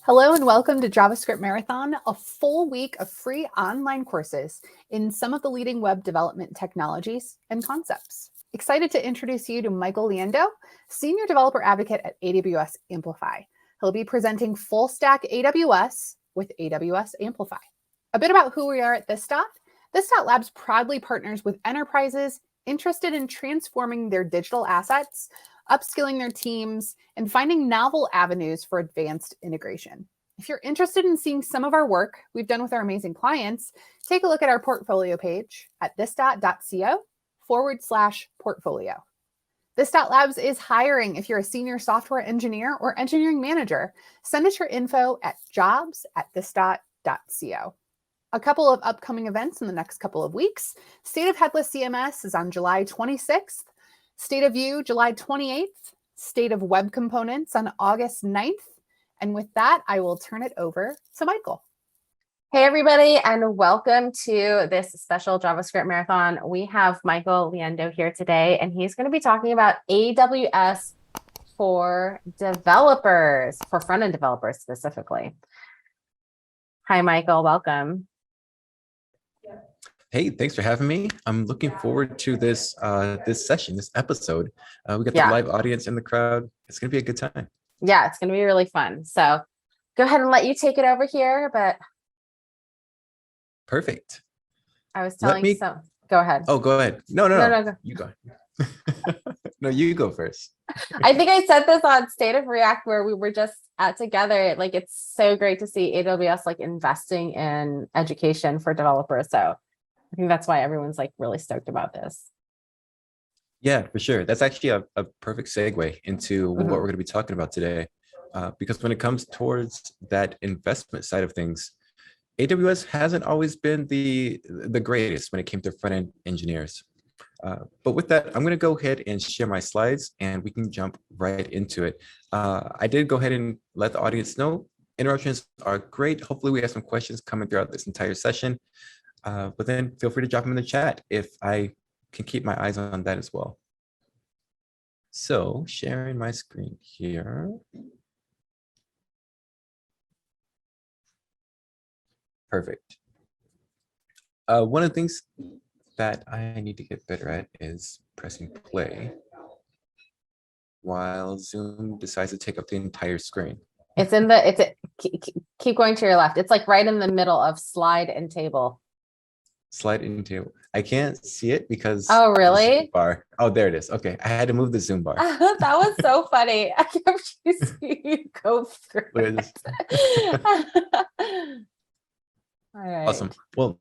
Hello and welcome to JavaScript Marathon, a full week of free online courses in some of the leading web development technologies and concepts. Excited to introduce you to Michael Liendo, Senior Developer Advocate at AWS Amplify. He'll be presenting Fullstack AWS with AWS Amplify. A bit about who we are at ThisDot. ThisDot Labs proudly partners with enterprises interested in transforming their digital assets, upskilling their teams, and finding novel avenues for advanced integration. If you're interested in seeing some of our work we've done with our amazing clients, take a look at our portfolio page at thisdot.co/portfolio. This.labs is hiring if you're a senior software engineer or engineering manager. Send us your info at jobs@thisdot.co. A couple of upcoming events in the next couple of weeks. State of Headless CMS is on July 26th. State of Vue, July 28th, State of Web Components on August 9th. And with that, I will turn it over to Michael. Hey, everybody, and welcome to this special JavaScript Marathon. We have Michael Liendo here today, and he's going to be talking about AWS for developers, for front-end developers specifically. Hi, Michael, welcome. Hey, thanks for having me. I'm looking forward to this session, this episode. We got the live audience in the crowd. It's going to be a good time. Yeah, it's going to be really fun. So go ahead and let you take it over here. But perfect. I was telling you so. Go ahead. Oh, go ahead. No. Go. You go. No, you go first. I think I said this on State of React where we were just together. Like, it's so great to see AWS like investing in education for developers. So I think that's why everyone's like really stoked about this. Yeah, for sure. That's actually a perfect segue into what we're going to be talking about today. Because when it comes towards that investment side of things, AWS hasn't always been the greatest when it came to front-end engineers. But with that, I'm going to go ahead and share my slides and we can jump right into it. I did go ahead and let the audience know interruptions are great. Hopefully we have some questions coming throughout this entire session. But then feel free to drop them in the chat if I can keep my eyes on that as well. So sharing my screen here. Perfect. One of the things that I need to get better at is pressing play while Zoom decides to take up the entire screen. Keep going to your left. It's like right in the middle of slide and table. Slide into. I can't see it because. Oh, really? Bar. Oh, there it is. Okay, I had to move the Zoom bar. That was so funny. I kept seeing you go through it. All right. Awesome. Well,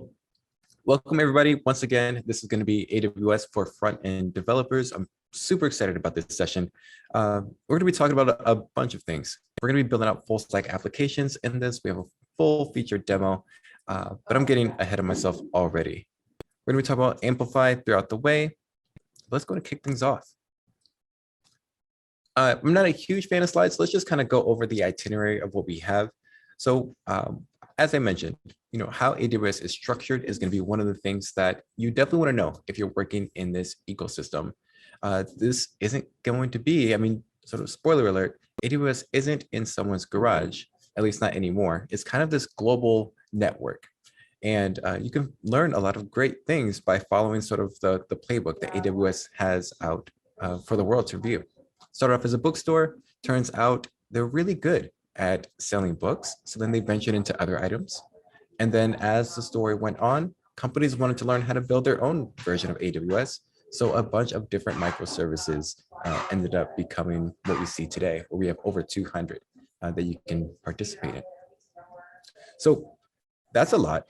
welcome everybody. Once again, this is going to be AWS for front-end developers. I'm super excited about this session. We're going to be talking about a bunch of things. We're going to be building out full stack applications in this. We have a full featured demo. But I'm getting ahead of myself already. We're going to be talking about Amplify throughout the way. Let's go to kick things off. I'm not a huge fan of slides, so let's just kind of go over the itinerary of what we have. So as I mentioned, how AWS is structured is going to be one of the things that you definitely want to know if you're working in this ecosystem. This isn't going to be, sort of spoiler alert, AWS isn't in someone's garage, at least not anymore. It's kind of this global network. And you can learn a lot of great things by following sort of the playbook that AWS has out for the world to view. Started off as a bookstore, turns out they're really good at selling books. So then they ventured into other items. And then as the story went on, companies wanted to learn how to build their own version of AWS. So a bunch of different microservices ended up becoming what we see today, where we have over 200 that you can participate in. So that's a lot,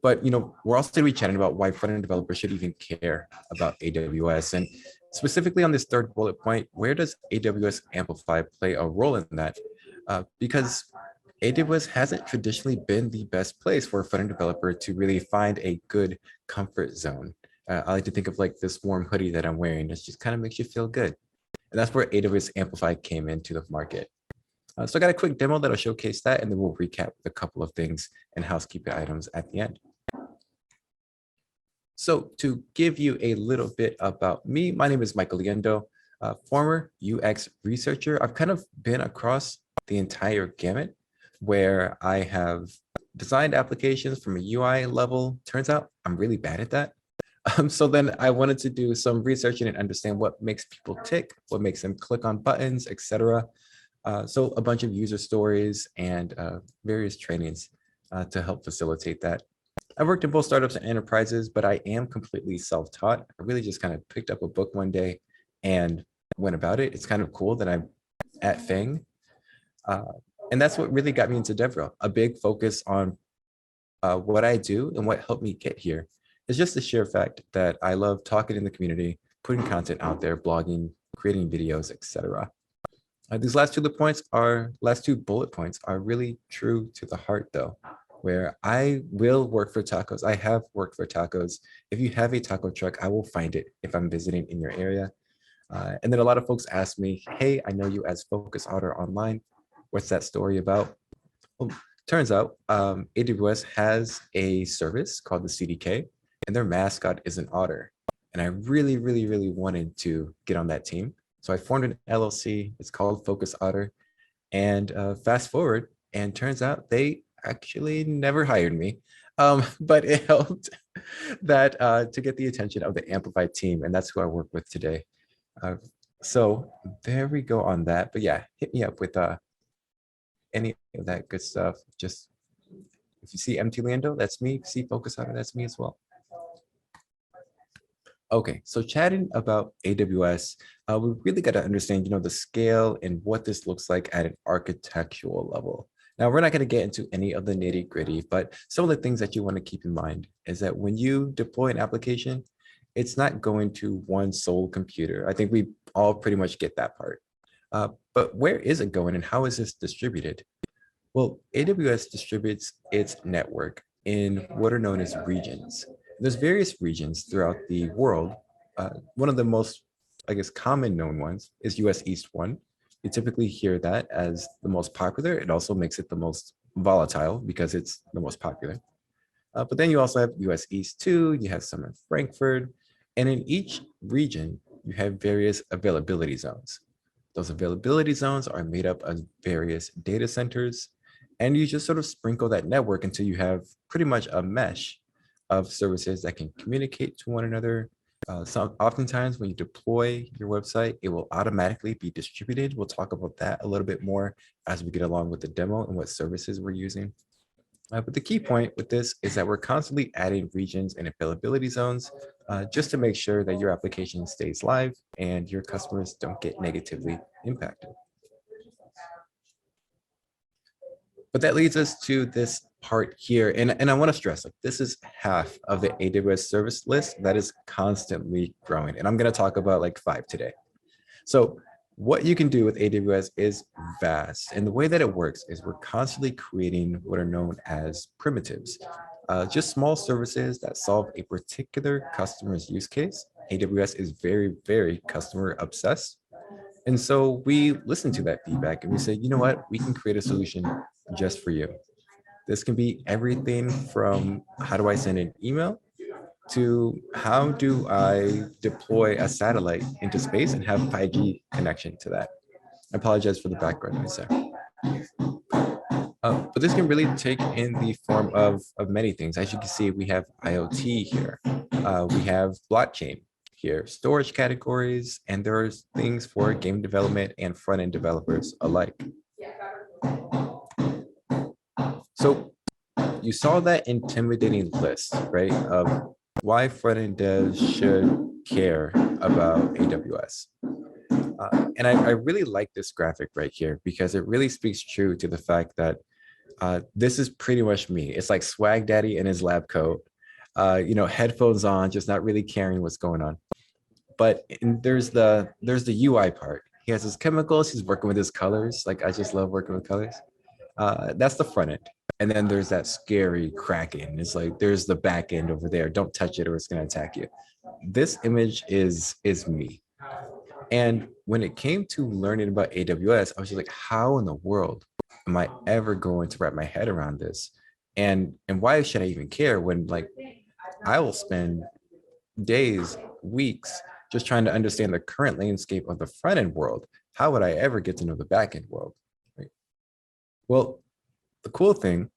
but we're also going to be chatting about why front-end developers should even care about AWS. And specifically on this third bullet point, where does AWS Amplify play a role in that? Because AWS hasn't traditionally been the best place for a front-end developer to really find a good comfort zone. I like to think of like this warm hoodie that I'm wearing. It just kind of makes you feel good. And that's where AWS Amplify came into the market. So I got a quick demo that'll showcase that, and then we'll recap with a couple of things and housekeeping items at the end. So to give you a little bit about me, my name is Michael Liendo, former UX researcher. I've kind of been across the entire gamut. where I have designed applications from a UI level. Turns out I'm really bad at that. So then I wanted to do some researching and understand what makes people tick, what makes them click on buttons, etc. So a bunch of user stories and various trainings to help facilitate that. I've worked in both startups and enterprises, but I am completely self-taught. I really just kind of picked up a book one day and went about it. It's kind of cool that I'm at FANG. And that's what really got me into DevRel, a big focus on what I do and what helped me get here. It's just the sheer fact that I love talking in the community, putting content out there, blogging, creating videos, etc. These last two bullet points are really true to the heart, though, where I will work for tacos. I have worked for tacos. If you have a taco truck, I will find it if I'm visiting in your area. And then a lot of folks ask me, hey, I know you as Focus Otter Online. What's that story about? Well, turns out AWS has a service called the CDK, and their mascot is an otter. And I really, really, really wanted to get on that team. So I formed an LLC. It's called Focus Otter. And fast forward, and turns out they actually never hired me. But it helped that to get the attention of the Amplify team. And that's who I work with today. So there we go on that. But yeah, hit me up with any of that good stuff. Just if you see MT Liendo, that's me. If you see Focus Otter, that's me as well. Okay, so chatting about AWS, we really got to understand, the scale and what this looks like at an architectural level. Now, we're not going to get into any of the nitty gritty, but some of the things that you want to keep in mind is that when you deploy an application, it's not going to one sole computer. I think we all pretty much get that part. But where is it going and how is this distributed? Well, AWS distributes its network in what are known as regions. There's various regions throughout the world. One of the most, common known ones is US East 1. You typically hear that as the most popular. It also makes it the most volatile because it's the most popular. But then you also have US East 2, you have some in Frankfurt, and in each region, you have various availability zones. Those availability zones are made up of various data centers, and you just sort of sprinkle that network until you have pretty much a mesh of services that can communicate to one another. Oftentimes when you deploy your website, it will automatically be distributed. We'll talk about that a little bit more as we get along with the demo and what services we're using. But the key point with this is that we're constantly adding regions and availability zones just to make sure that your application stays live and your customers don't get negatively impacted. But that leads us to this part here. And I want to stress, this is half of the AWS service list that is constantly growing. And I'm going to talk about 5 today. So what you can do with AWS is vast. And the way that it works is we're constantly creating what are known as primitives, just small services that solve a particular customer's use case. AWS is very, very customer obsessed. And so we listen to that feedback and we say, you know what, we can create a solution just for you. This can be everything from how do I send an email to how do I deploy a satellite into space and have 5G connection to that. I apologize for the background noise there. But this can really take in the form of many things. As you can see, we have IoT here. We have blockchain here, storage categories, and there's things for game development and front-end developers alike. So you saw that intimidating list, right, of why front-end devs should care about AWS. And I really like this graphic right here because it really speaks true to the fact that this is pretty much me. It's like Swag Daddy in his lab coat, headphones on, just not really caring what's going on. But there's the UI part. He has his chemicals. He's working with his colors. I just love working with colors. That's the front end. And then there's that scary Kraken. It's there's the back end over there. Don't touch it or it's going to attack you. This image is me. And when it came to learning about AWS, I was just how in the world am I ever going to wrap my head around this? And why should I even care when I will spend days, weeks, just trying to understand the current landscape of the front end world? How would I ever get to know the back end world? Right? Well, the cool thing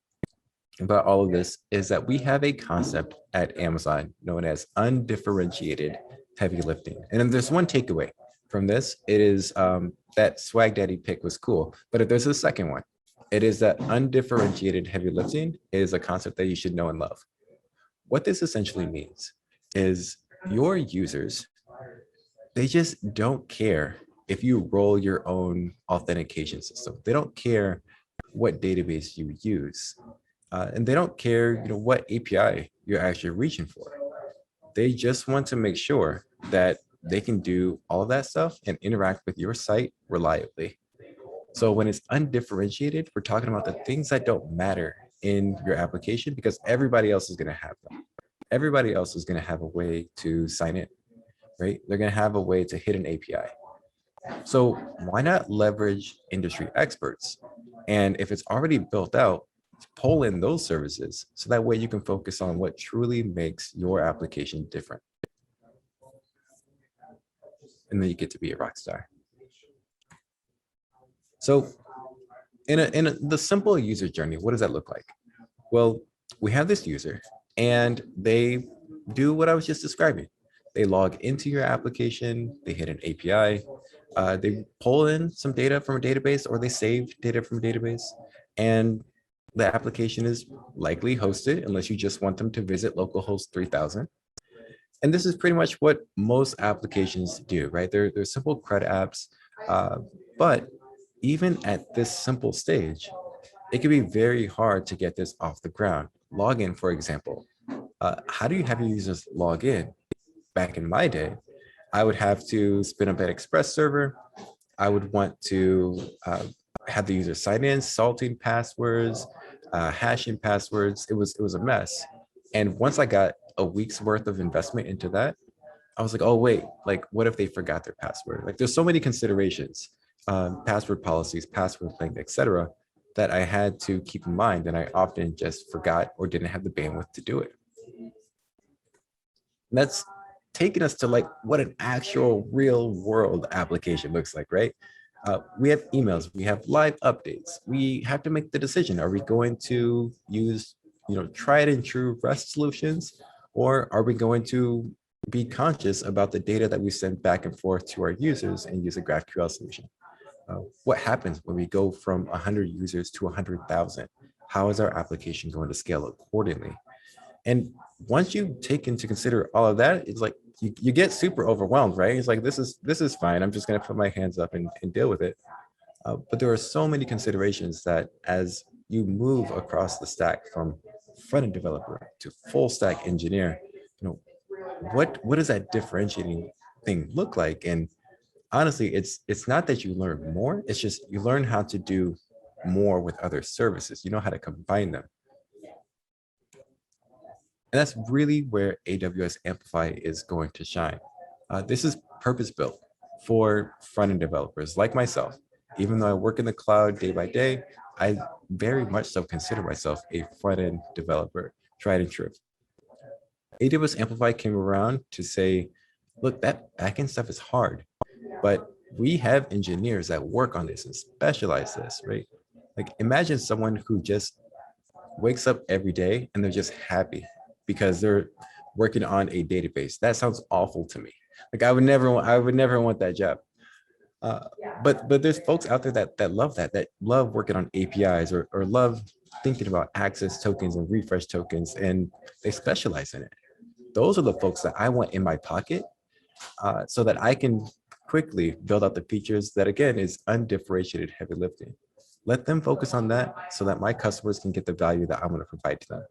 about all of this is that we have a concept at Amazon known as undifferentiated heavy lifting. And then there's one takeaway from this. It is that Swag Daddy pick was cool, but if there's a second one, it is that undifferentiated heavy lifting is a concept that you should know and love. What this essentially means is your users, they just don't care if you roll your own authentication system. They don't care what database you use. And they don't care, what API you're actually reaching for. They just want to make sure that they can do all of that stuff and interact with your site reliably. So when it's undifferentiated, we're talking about the things that don't matter in your application because everybody else is going to have them. Everybody else is going to have a way to sign in, right? They're going to have a way to hit an API. So why not leverage industry experts? And if it's already built out, pull in those services so that way you can focus on what truly makes your application different. And then you get to be a rock star. So in the simple user journey, what does that look like? Well, we have this user and they do what I was just describing. They log into your application, they hit an API, they pull in some data from a database or they save data from a database, and the application is likely hosted unless you just want them to visit localhost 3000. And this is pretty much what most applications do, right? They're simple CRUD apps, but even at this simple stage, it can be very hard to get this off the ground. Login, for example. How do you have your users log in? Back in my day, I would have to spin up an Express server. I would want to have the user sign in, salting passwords, hashing passwords. It was a mess. And once I got a week's worth of investment into that, I was like, oh, wait, like, what if they forgot their password? Like, there's so many considerations, password policies, password length, etc., that I had to keep in mind, and I often just forgot or didn't have the bandwidth to do it. And that's taken us to like what an actual real world application looks like, right? We have emails, we have live updates. We have to make the decision. Are we going to use, tried and true REST solutions, or are we going to be conscious about the data that we send back and forth to our users and use a GraphQL solution? What happens when we go from 100 users to 100,000? How is our application going to scale accordingly? And once you take into consider all of that, it's like you get super overwhelmed, right? It's like, this is fine. I'm just going to put my hands up and deal with it. But there are so many considerations that as you move across the stack from front-end developer to full stack engineer, what does that differentiating thing look like? And honestly, it's not that you learn more, it's just you learn how to do more with other services. You know how to combine them. And that's really where AWS Amplify is going to shine. This is purpose-built for front-end developers like myself. Even though I work in the cloud day by day, I very much so consider myself a front-end developer, tried and true. AWS Amplify came around to say, look, that backend stuff is hard, but we have engineers that work on this and specialize this, right? Like, imagine someone who just wakes up every day and they're just happy because they're working on a database. That sounds awful to me. Like, I would never want that job. But there's folks out there that love that love working on APIs or love thinking about access tokens and refresh tokens, and they specialize in it. Those are the folks that I want in my pocket so that I can quickly build out the features that, again, is undifferentiated heavy lifting. Let them focus on that so that my customers can get the value that I'm going to provide to them.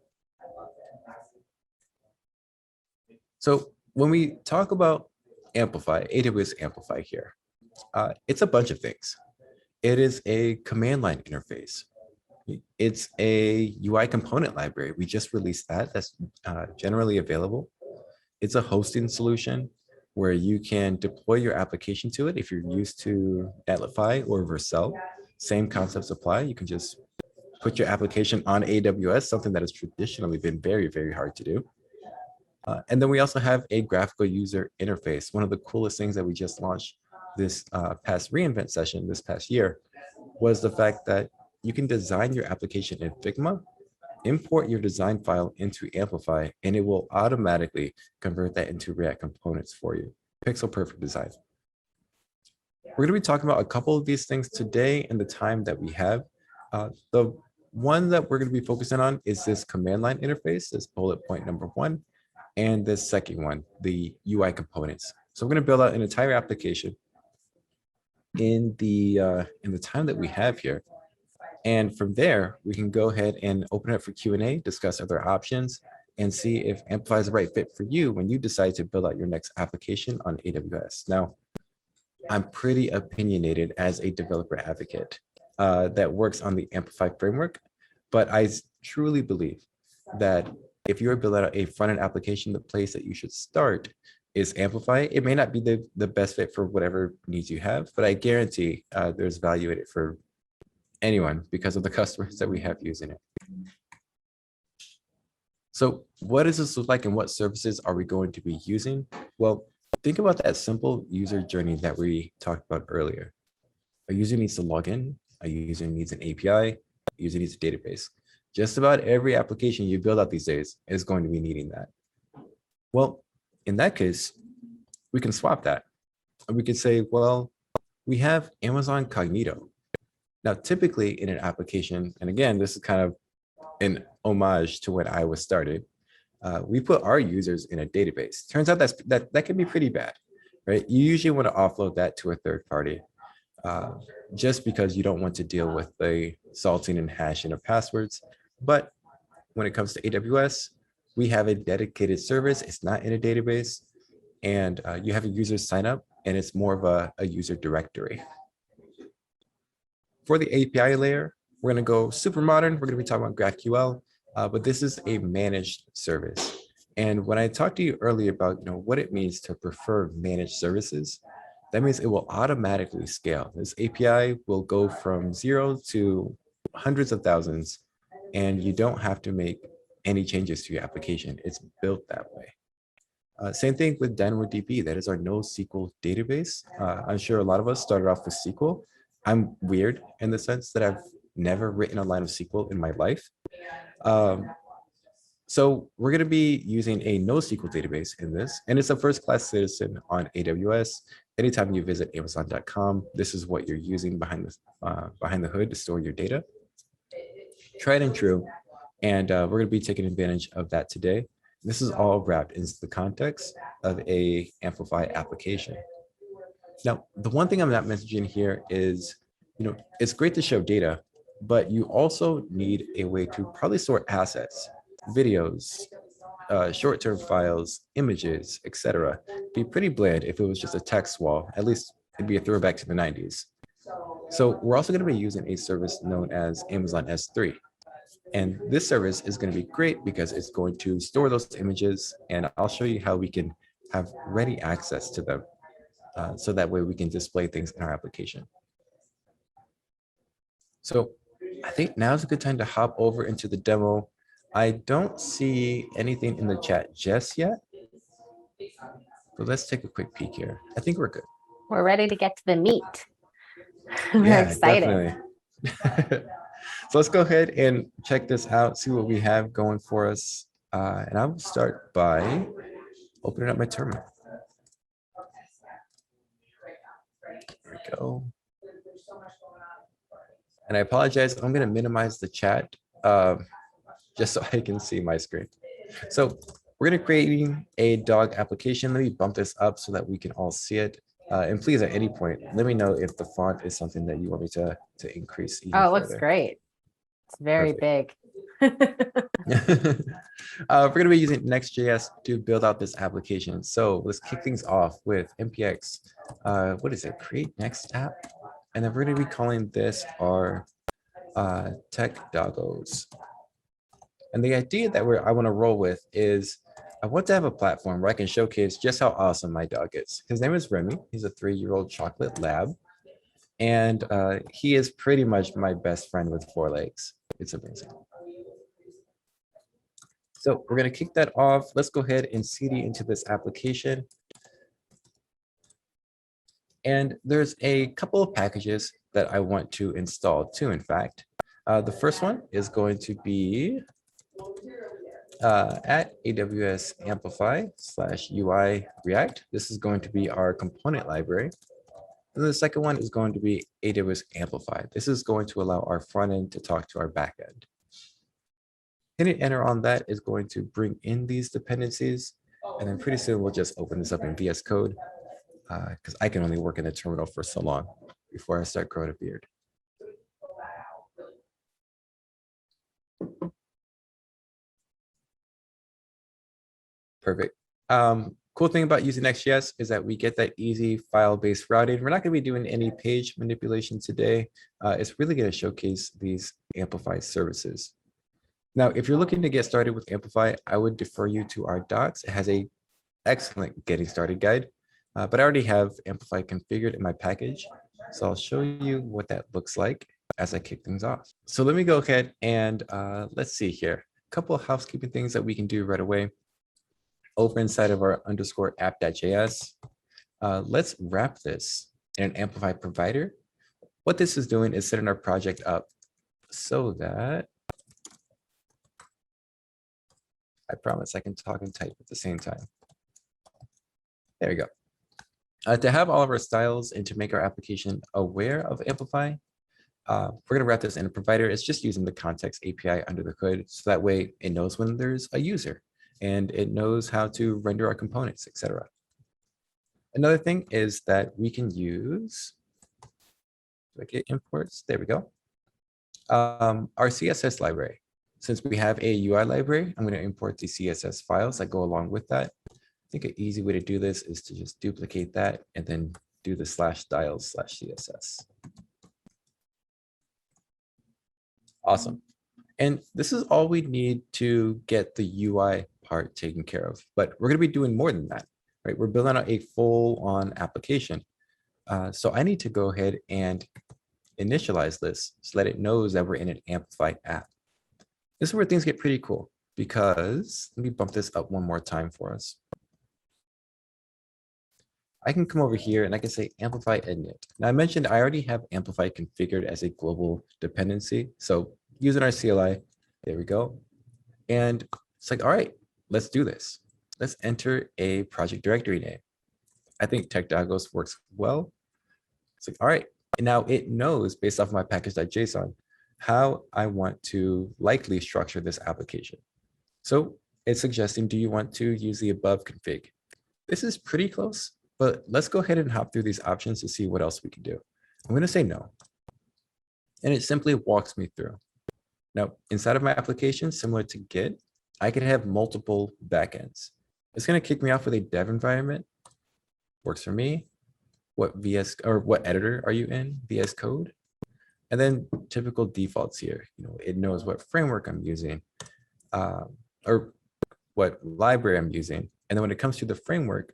So when we talk about Amplify, AWS Amplify here, it's a bunch of things. It is a command line interface. It's a UI component library. We just released that. That's generally available. It's a hosting solution where you can deploy your application to it. If you're used to Netlify or Vercel, same concepts apply. You can just put your application on AWS, something that has traditionally been very, very hard to do. And then we also have a graphical user interface. One of the coolest things that we just launched this past reInvent session this past year was the fact that you can design your application in Figma, import your design file into Amplify, and it will automatically convert that into React components for you. Pixel perfect design. We're going to be talking about a couple of these things today in the time that we have. The one that we're going to be focusing on is this command line interface, this bullet point number 1, and this second one, the UI components. So we're going to build out an entire application in the time that we have here. And from there, we can go ahead and open it up for Q&A, discuss other options, and see if Amplify is the right fit for you when you decide to build out your next application on AWS. Now, I'm pretty opinionated as a developer advocate that works on the Amplify framework, but I truly believe that if you're building out a front-end application, the place that you should start is Amplify. It may not be the best fit for whatever needs you have, but I guarantee there's value in it for anyone because of the customers that we have using it. So what does this look like and what services are we going to be using? Well, think about that simple user journey that we talked about earlier. A user needs to log in, a user needs an API, a user needs a database. Just about every application you build out these days is going to be needing that. Well, in that case, we can swap that. And we could say, well, we have Amazon Cognito. Now, typically in an application, and again, this is kind of an homage to when I was started, we put our users in a database. Turns out that can be pretty bad, right? You usually want to offload that to a third party just because you don't want to deal with the salting and hashing of passwords. But when it comes to AWS, we have a dedicated service. It's not in a database, and you have a user sign up, and it's more of a user directory. For the API layer, we're going to go super modern. We're going to be talking about GraphQL, but this is a managed service. And when I talked to you earlier about what it means to prefer managed services, that means it will automatically scale. This API will go from 0 to hundreds of thousands, and you don't have to make any changes to your application. It's built that way. Same thing with DynamoDB. That is our NoSQL database. I'm sure a lot of us started off with SQL. I'm weird in the sense that I've never written a line of SQL in my life. So we're going to be using a NoSQL database in this, and it's a first-class citizen on AWS. Anytime you visit Amazon.com, this is what you're using behind the hood to store your data. Tried and true, and we're going to be taking advantage of that today. This is all wrapped into the context of a Amplify application. Now, the one thing I'm not mentioning here is, it's great to show data, but you also need a way to probably store assets, videos, short-term files, images, etc. Be pretty bland if it was just a text wall. At least it'd be a throwback to the 90s. So we're also going to be using a service known as Amazon S3. And this service is going to be great because it's going to store those images, and I'll show you how we can have ready access to them. So that way we can display things in our application. So I think now's a good time to hop over into the demo. I don't see anything in the chat just yet, but let's take a quick peek here. I think we're good. We're ready to get to the meat. We're Yeah, excited. Definitely. So let's go ahead and check this out, see what we have going for us. And I will start by opening up my terminal. There we go. And I apologize, I'm going to minimize the chat just so I can see my screen. So we're going to create a dog application. Let me bump this up so that we can all see it. And please, at any point, let me know if the font is something that you want me to increase. Oh, it looks great. It's very big. We're going to be using Next.js to build out this application. So let's kick things off with npx. What is it? Create next app. And then we're going to be calling this our tech doggos. And the idea that I want to roll with is I want to have a platform where I can showcase just how awesome my dog is. His name is Remy. He's a 3-year-old chocolate lab. And he is pretty much my best friend with 4 legs. It's amazing. So we're going to kick that off. Let's go ahead and cd into this application. And there's a couple of packages that I want to install too, in fact. The first one is going to be at AWS Amplify / UI React. This is going to be our component library. And the second one is going to be AWS Amplify. This is going to allow our front end to talk to our back end. Hitting enter on that is going to bring in these dependencies. And then pretty soon we'll just open this up in VS Code because I can only work in the terminal for so long before I start growing a beard. Perfect. Cool thing about using XJS is that we get that easy file-based routing. We're not going to be doing any page manipulation today. It's really going to showcase these Amplify services. Now, if you're looking to get started with Amplify, I would defer you to our docs. It has an excellent getting started guide, but I already have Amplify configured in my package. So I'll show you what that looks like as I kick things off. So let me go ahead and let's see here. A couple of housekeeping things that we can do right away. Over inside of our _app.js, let's wrap this in an Amplify provider. What this is doing is setting our project up so that, I promise I can talk and type at the same time. There we go. To have all of our styles and to make our application aware of Amplify, we're going to wrap this in a provider. It's just using the context API under the hood. So that way it knows when there's a user and it knows how to render our components, etc. Another thing is that we can use, get imports, there we go. Our CSS library. Since we have a UI library, I'm going to import the CSS files that go along with that. I think an easy way to do this is to just duplicate that and then do the /styles/CSS. Awesome. And this is all we need to get the UI part taken care of, but we're going to be doing more than that, right? We're building out a full-on application. So I need to go ahead and initialize this so that it knows that we're in an amplified app. This is where things get pretty cool because, let me bump this up one more time for us. I can come over here and I can say Amplify init. Now I mentioned I already have Amplify configured as a global dependency. So using our CLI, there we go. And it's like, all right, let's do this. Let's enter a project directory name. I think TechDagos works well. It's like, all right, and now it knows based off my package.json how I want to likely structure this application. So it's suggesting, do you want to use the above config? This is pretty close, but let's go ahead and hop through these options to see what else we can do. I'm going to say no. And it simply walks me through. Now, inside of my application, similar to Git, I can have multiple backends. It's going to kick me off with a dev environment. Works for me. What VS or what editor are you in? VS Code. And then typical defaults here. It knows what framework I'm using or what library I'm using. And then when it comes to the framework,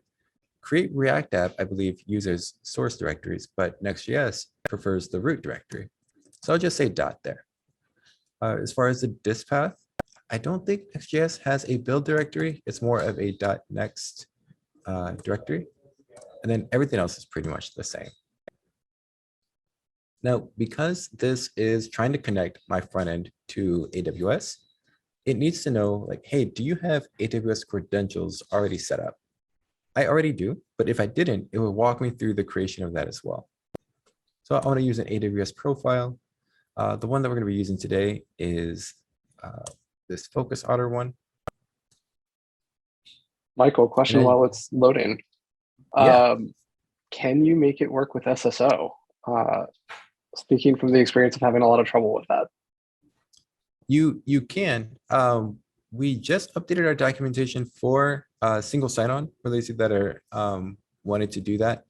Create React App, I believe, uses source directories, but Next.js prefers the root directory. So I'll just say dot there. As far as the dist path, I don't think Next.js has a build directory. It's more of a .next directory. And then everything else is pretty much the same. Now, because this is trying to connect my front end to AWS, it needs to know, like, hey, do you have AWS credentials already set up? I already do, but if I didn't, it would walk me through the creation of that as well. So I want to use an AWS profile. The one that we're going to be using today is this Focus Otter one. Michael, question then, while it's loading. Yeah. Can you make it work with SSO? Speaking from the experience of having a lot of trouble with that. You can. We just updated our documentation for single sign-on for those that are wanted to do that.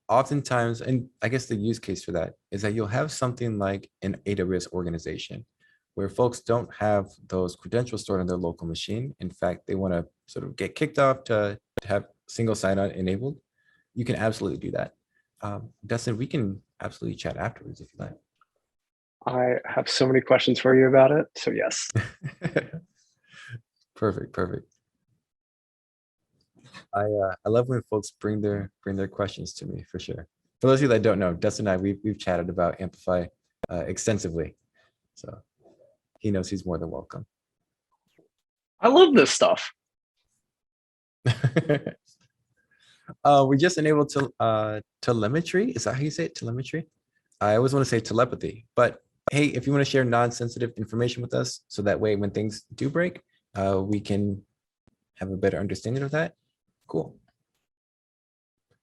Oftentimes, and I guess the use case for that is that you'll have something like an AWS organization where folks don't have those credentials stored on their local machine. In fact, they want to sort of get kicked off to have single sign-on enabled. You can absolutely do that. Dustin, we can absolutely chat afterwards if you like. I have so many questions for you about it. So yes. Perfect. I love when folks bring their questions to me for sure. For those of you that don't know, Dustin and I, we've chatted about Amplify extensively. So he knows he's more than welcome. I love this stuff. We just enabled telemetry. Is that how you say it? Telemetry? I always want to say telepathy, but hey, if you want to share non-sensitive information with us, so that way when things do break, we can have a better understanding of that. Cool.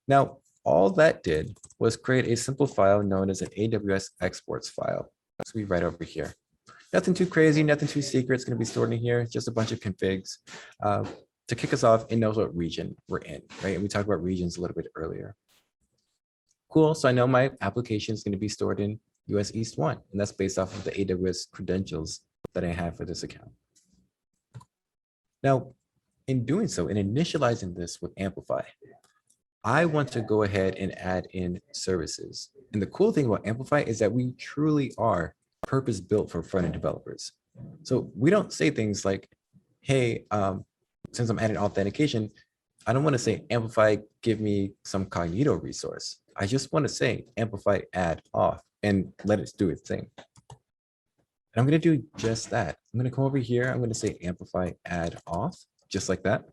Now, all that did was create a simple file known as an AWS Exports file. So we right over here. Nothing too crazy, nothing too secret. It's going to be stored in here. Just a bunch of configs. To kick us off, it knows what region we're in, right? And we talked about regions a little bit earlier. Cool. So I know my application is going to be stored in US East 1, and that's based off of the AWS credentials that I have for this account. Now, in doing so, in initializing this with Amplify, I want to go ahead and add in services. And the cool thing about Amplify is that we truly are purpose-built for front-end developers. So we don't say things like, hey, since I'm adding authentication, I don't want to say Amplify, give me some Cognito resource. I just want to say Amplify add auth and let it do its thing. And I'm going to do just that. I'm going to come over here. I'm going to say Amplify add auth, just like that.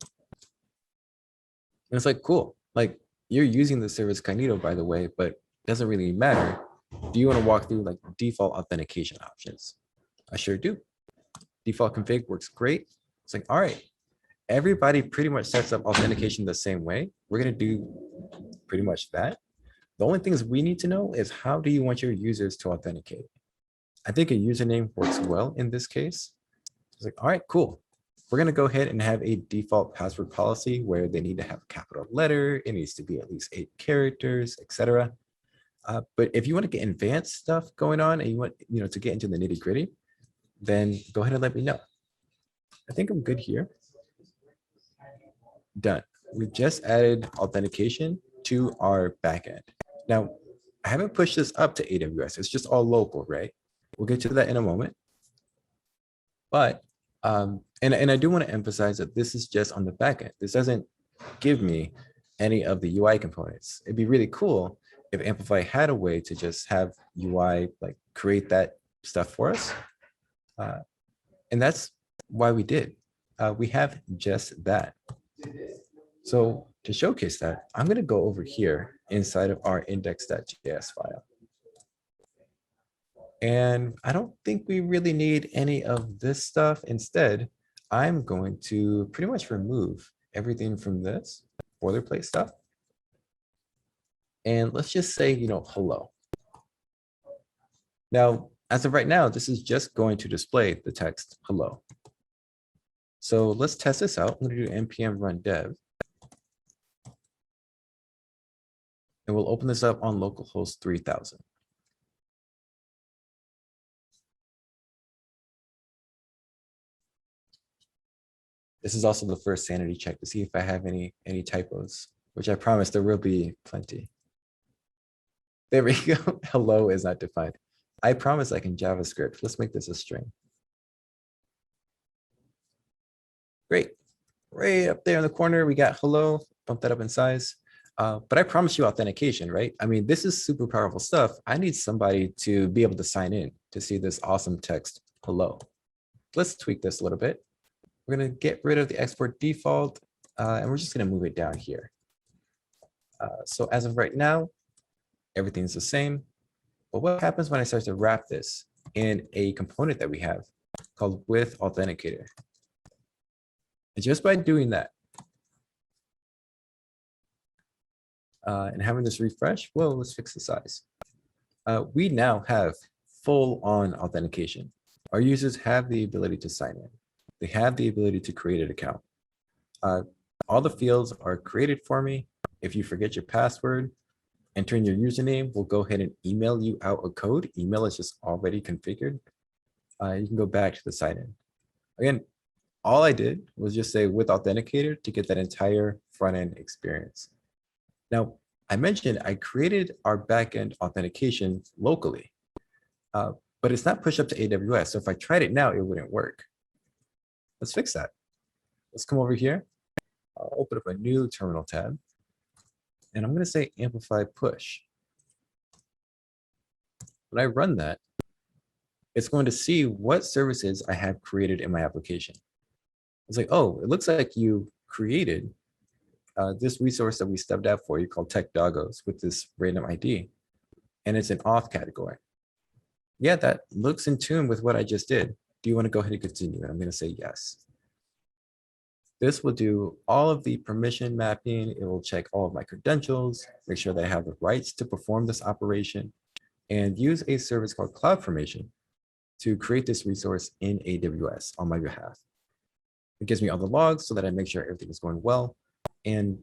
And it's like, cool. Like, you're using the service Cognito, by the way, but it doesn't really matter. Do you want to walk through like default authentication options? I sure do. Default config works great. It's like, all right, everybody pretty much sets up authentication the same way. We're going to do pretty much that. The only things we need to know is how do you want your users to authenticate? I think a username works well in this case. It's like, all right, cool. We're going to go ahead and have a default password policy where they need to have a capital letter. It needs to be at least 8 characters, etc. But if you want to get advanced stuff going on and you want to get into the nitty gritty, then go ahead and let me know. I think I'm good here. Done. We just added authentication to our backend. Now, I haven't pushed this up to AWS. It's just all local, right? We'll get to that in a moment. But, and I do want to emphasize that this is just on the backend. This doesn't give me any of the UI components. It'd be really cool if Amplify had a way to just have UI like create that stuff for us. And that's why we did. We have just that. So to showcase that, I'm going to go over here inside of our index.js file. And I don't think we really need any of this stuff. Instead, I'm going to pretty much remove everything from this boilerplate stuff. And let's just say, hello. Now, as of right now, this is just going to display the text hello. So let's test this out. I'm going to do npm run dev. And we'll open this up on localhost 3000. This is also the first sanity check to see if I have any typos, which I promise there will be plenty. There we go. Hello is not defined. I promise I can JavaScript. Let's make this a string. Great. Right up there in the corner, we got hello. Bump that up in size. But I promise you authentication, right? I mean, this is super powerful stuff. I need somebody to be able to sign in to see this awesome text hello. Let's tweak this a little bit. We're going to get rid of the export default, and we're just going to move it down here. So as of right now, everything's the same. But what happens when I start to wrap this in a component that we have called with authenticator? And just by doing that, and having this refresh, well, let's fix the size. We now have full-on authentication. Our users have the ability to sign in. They have the ability to create an account. All the fields are created for me. If you forget your password, enter in your username. We'll go ahead and email you out a code. Email is just already configured. You can go back to the sign-in. Again, all I did was just say with authenticator to get that entire front-end experience. Now, I mentioned I created our backend authentication locally, but it's not pushed up to AWS. So if I tried it now, it wouldn't work. Let's fix that. Let's come over here. I'll open up a new terminal tab. And I'm going to say Amplify push. When I run that, it's going to see what services I have created in my application. It's like, oh, it looks like you created this resource that we stubbed out for you called Tech Doggos with this random ID, and it's an auth category. Yeah, that looks in tune with what I just did. Do you want to go ahead and continue? And I'm going to say yes. This will do all of the permission mapping. It will check all of my credentials, make sure that I have the rights to perform this operation, and use a service called CloudFormation to create this resource in AWS on my behalf. It gives me all the logs so that I make sure everything is going well. And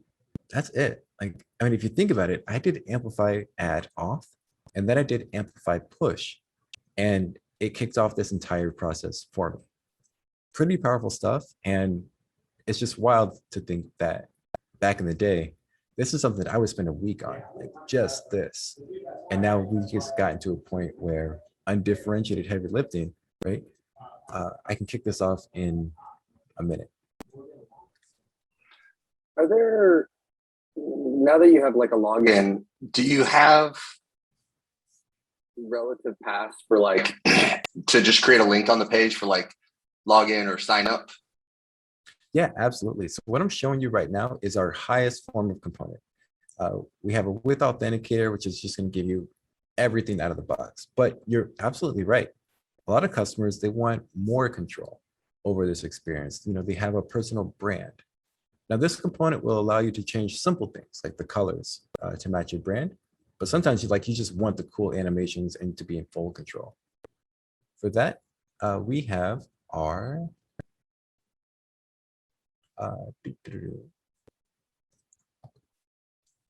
that's it. Like, I mean, if you think about it, I did Amplify Add Auth, and then I did Amplify Push, and it kicked off this entire process for me. Pretty powerful stuff. And it's just wild to think that back in the day, this is something I would spend a week on, like just this. And now we just gotten to a point where undifferentiated heavy lifting, right? I can kick this off in a minute. Are there, now that you have like a login, do you have relative paths for like to just create a link on the page for like login or sign up? Yeah, absolutely. So what I'm showing you right now is our highest form of component. We have a with authenticator, which is just going to give you everything out of the box. But you're absolutely right. A lot of customers, they want more control over this experience. You know, they have a personal brand. Now, this component will allow you to change simple things like the colors to match your brand. But sometimes you just want the cool animations and to be in full control. For that, we have our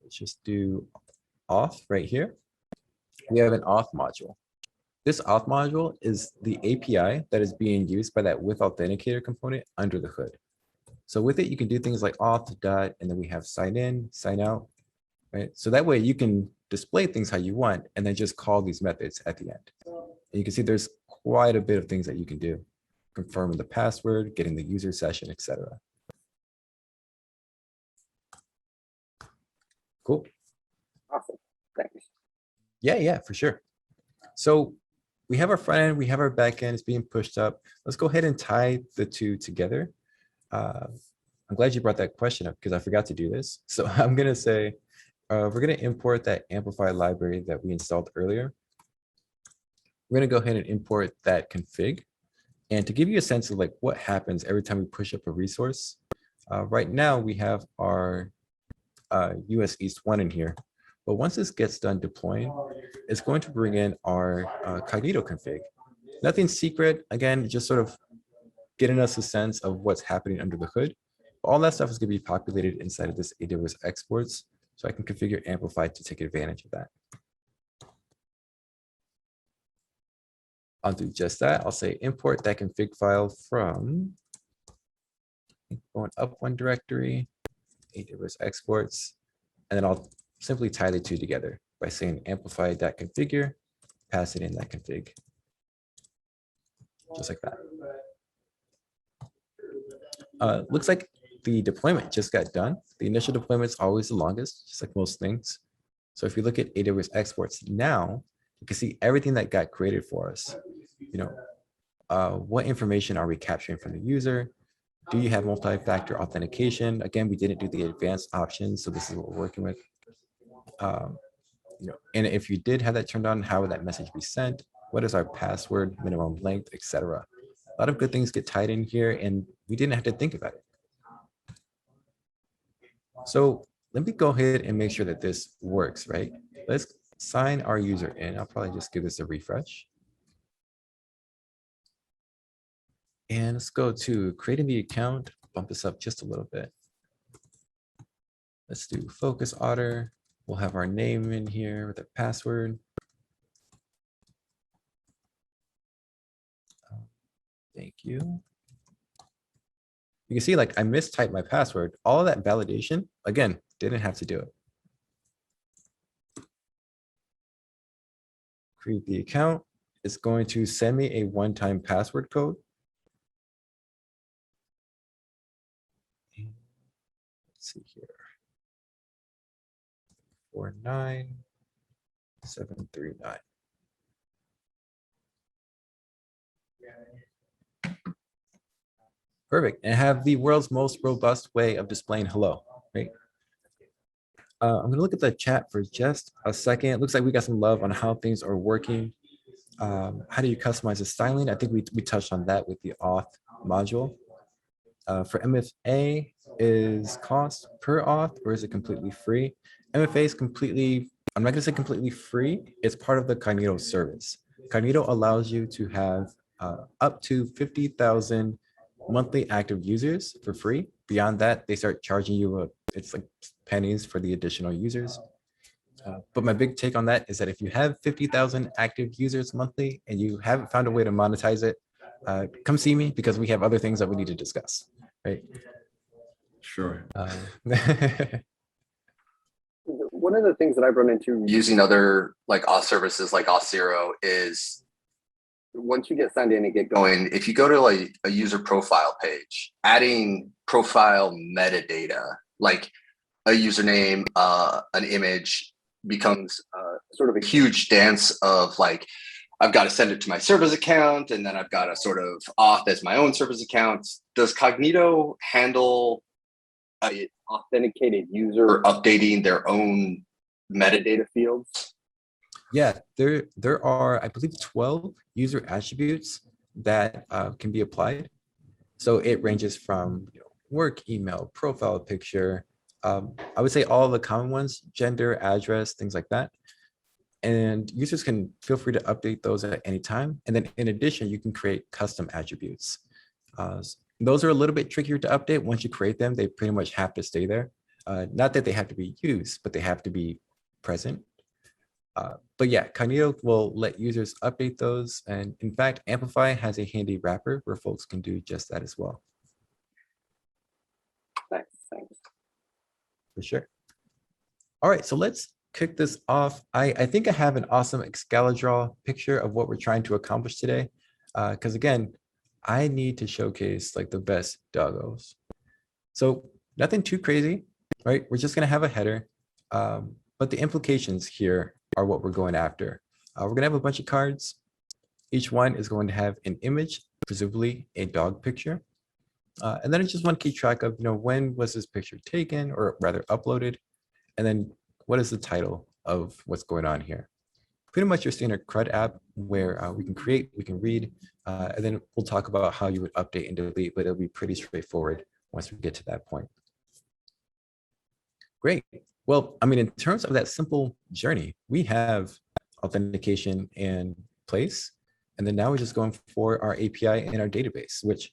let's just do auth right here. We have an auth module. This auth module is the API that is being used by that with authenticator component under the hood. So with it, you can do things like auth dot, and then we have sign in, sign out, right? So that way you can display things how you want and then just call these methods at the end. And you can see there's quite a bit of things that you can do. Confirming the password, getting the user session, etc. Cool. Awesome. Thanks. Yeah, for sure. So we have our front end, we have our back end, it's being pushed up. Let's go ahead and tie the two together. I'm glad you brought that question up because I forgot to do this. So I'm going to say, we're going to import that Amplify library that we installed earlier. We're going to go ahead and import that config. And to give you a sense of like what happens every time we push up a resource, right now we have our US East 1 in here. But once this gets done deploying, it's going to bring in our Cognito config. Nothing secret, again, just sort of getting us a sense of what's happening under the hood. All that stuff is going to be populated inside of this AWS Exports, so I can configure Amplify to take advantage of that. I'll do just that. I'll say import that config file from going up one directory, AWS Exports, and then I'll simply tie the two together by saying amplify.configure, pass it in that config, just like that. Looks like the deployment just got done. The initial deployment is always the longest, just like most things. So if you look at AWS Exports now, you can see everything that got created for us. You know, what information are we capturing from the user? Do you have multi-factor authentication? Again, we didn't do the advanced options, so this is what we're working with. You know, and if you did have that turned on, how would that message be sent? What is our password, minimum length, etc. A lot of good things get tied in here, and we didn't have to think about it. So let me go ahead and make sure that this works, right? Let's sign our user in. I'll probably just give this a refresh. And let's go to creating the account, bump this up just a little bit. Let's do focus order. We'll have our name in here with a password. Thank you. You can see like I mistyped my password. All of that validation, again, didn't have to do it. Create the account. It's going to send me a one-time password code. Let's see here. 49739. Perfect. And have the world's most robust way of displaying hello, right? I'm going to look at the chat for just a second. It looks like we got some love on how things are working. How do you customize the styling? I think we touched on that with the auth module. For MFA, is cost per auth or is it completely free? MFA is completely, I'm not going to say completely free. It's part of the Cognito service. Cognito allows you to have up to 50,000 monthly active users for free. Beyond that, they start charging you it's like pennies for the additional users. But my big take on that is that if you have 50,000 active users monthly and you haven't found a way to monetize it, come see me because we have other things that we need to discuss, right? Sure. One of the things that I've run into Using other like Auth services like Auth0 is once you get signed in and get going, if you go to like a user profile page, adding profile metadata, like a username, an image becomes sort of a huge dance of like, I've got to send it to my service account and then I've got to sort of auth as my own service account. Does Cognito handle an authenticated user updating their own metadata fields? Yeah, there are, I believe, 12 user attributes that can be applied. So it ranges from work email, profile picture. I would say all the common ones, gender, address, things like that. And users can feel free to update those at any time. And then in addition, you can create custom attributes. Those are a little bit trickier to update. Once you create them, they pretty much have to stay there. Not that they have to be used, but they have to be present. But yeah, Cognito will let users update those. And in fact, Amplify has a handy wrapper where folks can do just that as well. Thanks. For sure. All right, so let's kick this off. I think I have an awesome Excalibur picture of what we're trying to accomplish today. Because again, I need to showcase like the best doggos. So nothing too crazy, right? We're just gonna have a header. But the implications here are what we're going after. We're gonna have a bunch of cards. Each one is going to have an image, presumably a dog picture. And then I just want to keep track of, when was this picture taken or rather uploaded? And then what is the title of what's going on here? Pretty much your standard CRUD app where we can create, we can read, and then we'll talk about how you would update and delete, but it'll be pretty straightforward once we get to that point. Great. Well, I mean, in terms of that simple journey, we have authentication in place. And then now we're just going for our API and our database, which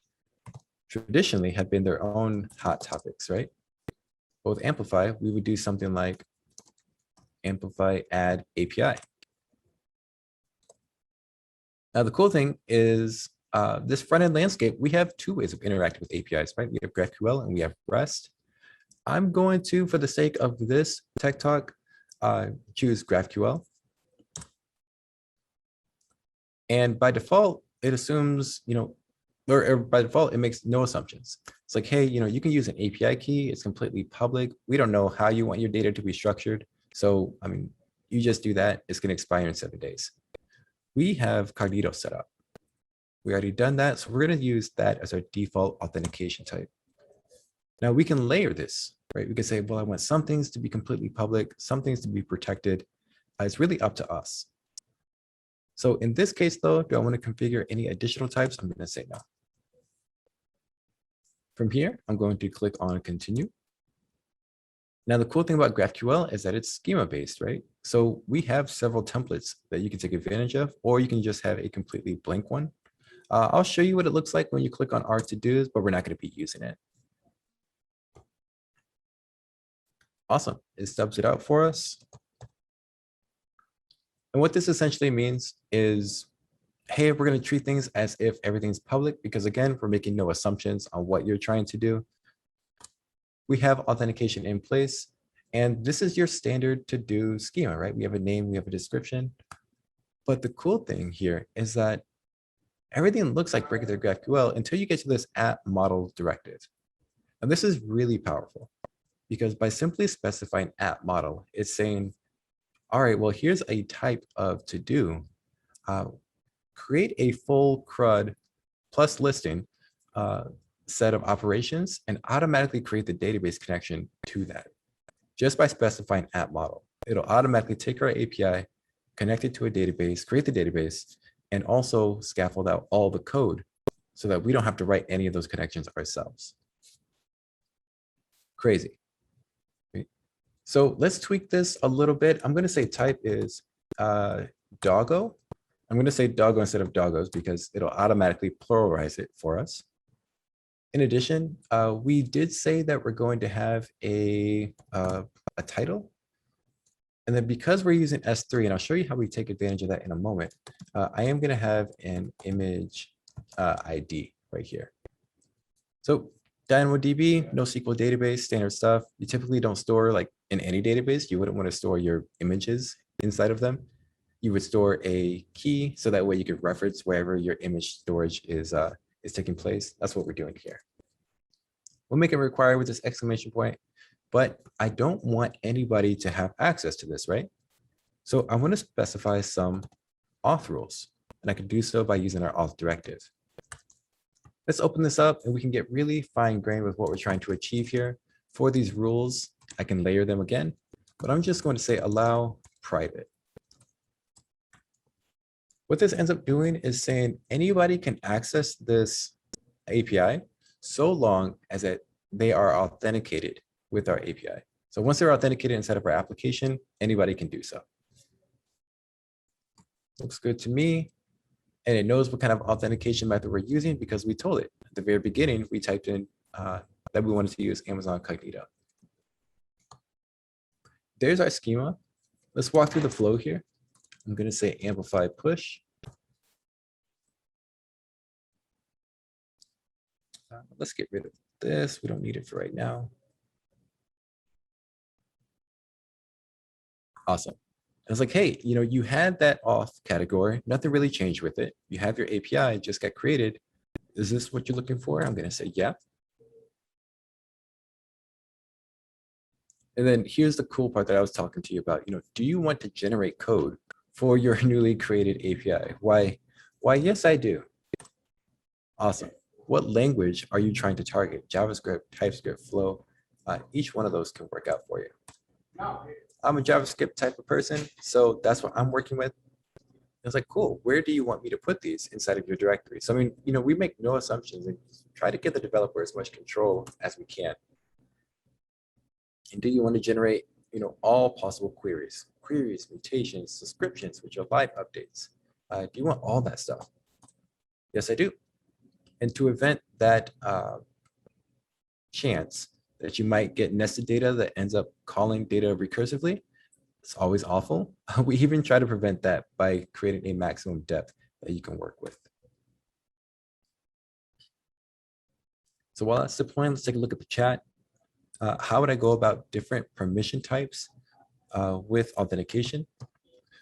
traditionally have been their own hot topics, right? But with Amplify, we would do something like Amplify Add API. Now, the cool thing is this front-end landscape, we have two ways of interacting with APIs, right? We have Graphql and we have REST. I'm going to, for the sake of this tech talk, choose Graphql. And by default, it assumes, or by default, it makes no assumptions. It's like, hey, you can use an API key. It's completely public. We don't know how you want your data to be structured. So, I mean, you just do that. It's going to expire in 7 days. We have Cognito set up. We already done that. So we're going to use that as our default authentication type. Now we can layer this, right? We can say, well, I want some things to be completely public, some things to be protected. It's really up to us. So in this case, though, do I want to configure any additional types? I'm going to say no. From here, I'm going to click on continue. Now, the cool thing about GraphQL is that it's schema-based, right? So we have several templates that you can take advantage of, or you can just have a completely blank one. I'll show you what it looks like when you click on our to-dos, but we're not going to be using it. Awesome. It stubs it out for us. And what this essentially means is, hey, we're going to treat things as if everything's public, because again, we're making no assumptions on what you're trying to do. We have authentication in place, and this is your standard to-do schema, right? We have a name, we have a description. But the cool thing here is that everything looks like regular GraphQL until you get to this app model directive. And this is really powerful because by simply specifying app model, it's saying, all right, well, here's a type of to-do. Create a full CRUD plus listing set of operations and automatically create the database connection to that. Just by specifying app model, it'll automatically take our API, connect it to a database, create the database, and also scaffold out all the code so that we don't have to write any of those connections ourselves. Crazy. Right? So let's tweak this a little bit. I'm going to say type is doggo. I'm going to say doggo instead of doggos because it'll automatically pluralize it for us. In addition, we did say that we're going to have a title. And then because we're using S3, and I'll show you how we take advantage of that in a moment, I am going to have an image ID right here. So DynamoDB, NoSQL database, standard stuff. You typically don't store like in any database. You wouldn't want to store your images inside of them. You would store a key so that way you could reference wherever your image storage is taking place. That's what we're doing here. We'll make it required with this exclamation point, but I don't want anybody to have access to this, right? So I want to specify some auth rules, and I can do so by using our auth directive. Let's open this up and we can get really fine-grained with what we're trying to achieve here. For these rules, I can layer them again, but I'm just going to say allow private. What this ends up doing is saying anybody can access this API so long as they are authenticated with our API. So once they're authenticated inside of our application, anybody can do so. Looks good to me. And it knows what kind of authentication method we're using because we told it at the very beginning. We typed in that we wanted to use Amazon Cognito. There's our schema. Let's walk through the flow here. I'm going to say amplify push. Let's get rid of this. We don't need it for right now. Awesome. I was like, hey, you had that auth category. Nothing really changed with it. You have your API, just got created. Is this what you're looking for? I'm going to say, yeah. And then here's the cool part that I was talking to you about. Do you want to generate code for your newly created API? Why, yes, I do. Awesome. What language are you trying to target? JavaScript, TypeScript, Flow. Each one of those can work out for you. I'm a JavaScript type of person, so that's what I'm working with. It's like, cool, where do you want me to put these inside of your directory? So, I mean, we make no assumptions and try to give the developer as much control as we can. And do you want to generate, all possible queries, mutations, subscriptions, which are live updates? Do you want all that stuff? Yes, I do. And to prevent that chance that you might get nested data that ends up calling data recursively, it's always awful. We even try to prevent that by creating a maximum depth that you can work with. So while that's deploying, let's take a look at the chat. How would I go about different permission types with authentication?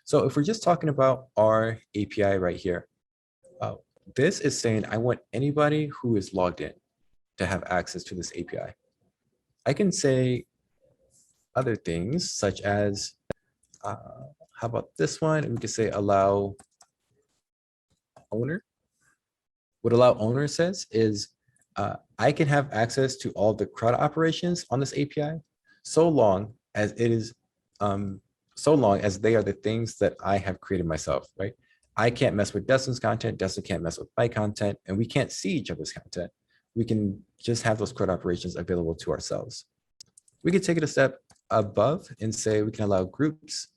So if we're just talking about our API right here, this is saying I want anybody who is logged in to have access to this API. I can say other things such as, how about this one? And we could say allow owner. What allow owner says is I can have access to all the CRUD operations on this API so long as it is, so long as they are the things that I have created myself, right? I can't mess with Dustin's content, Dustin can't mess with my content, and we can't see each other's content. We can just have those CRUD operations available to ourselves. We could take it a step above and say we can allow groups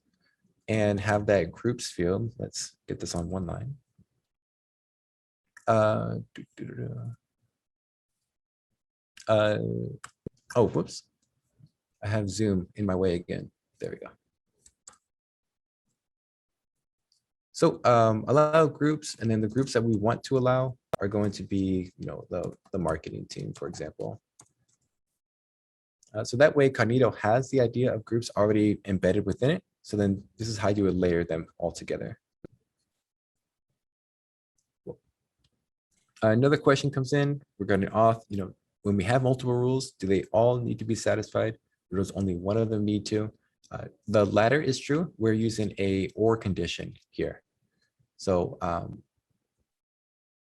and have that groups field. Let's get this on one line. Oh, whoops. I have Zoom in my way again. There we go. So allow groups, and then the groups that we want to allow are going to be, the marketing team, for example. So that way Cognito has the idea of groups already embedded within it. So then this is how you would layer them all together. Another question comes in regarding auth. When we have multiple rules, do they all need to be satisfied, or does only one of them need to? The latter is true. We're using a or condition here. So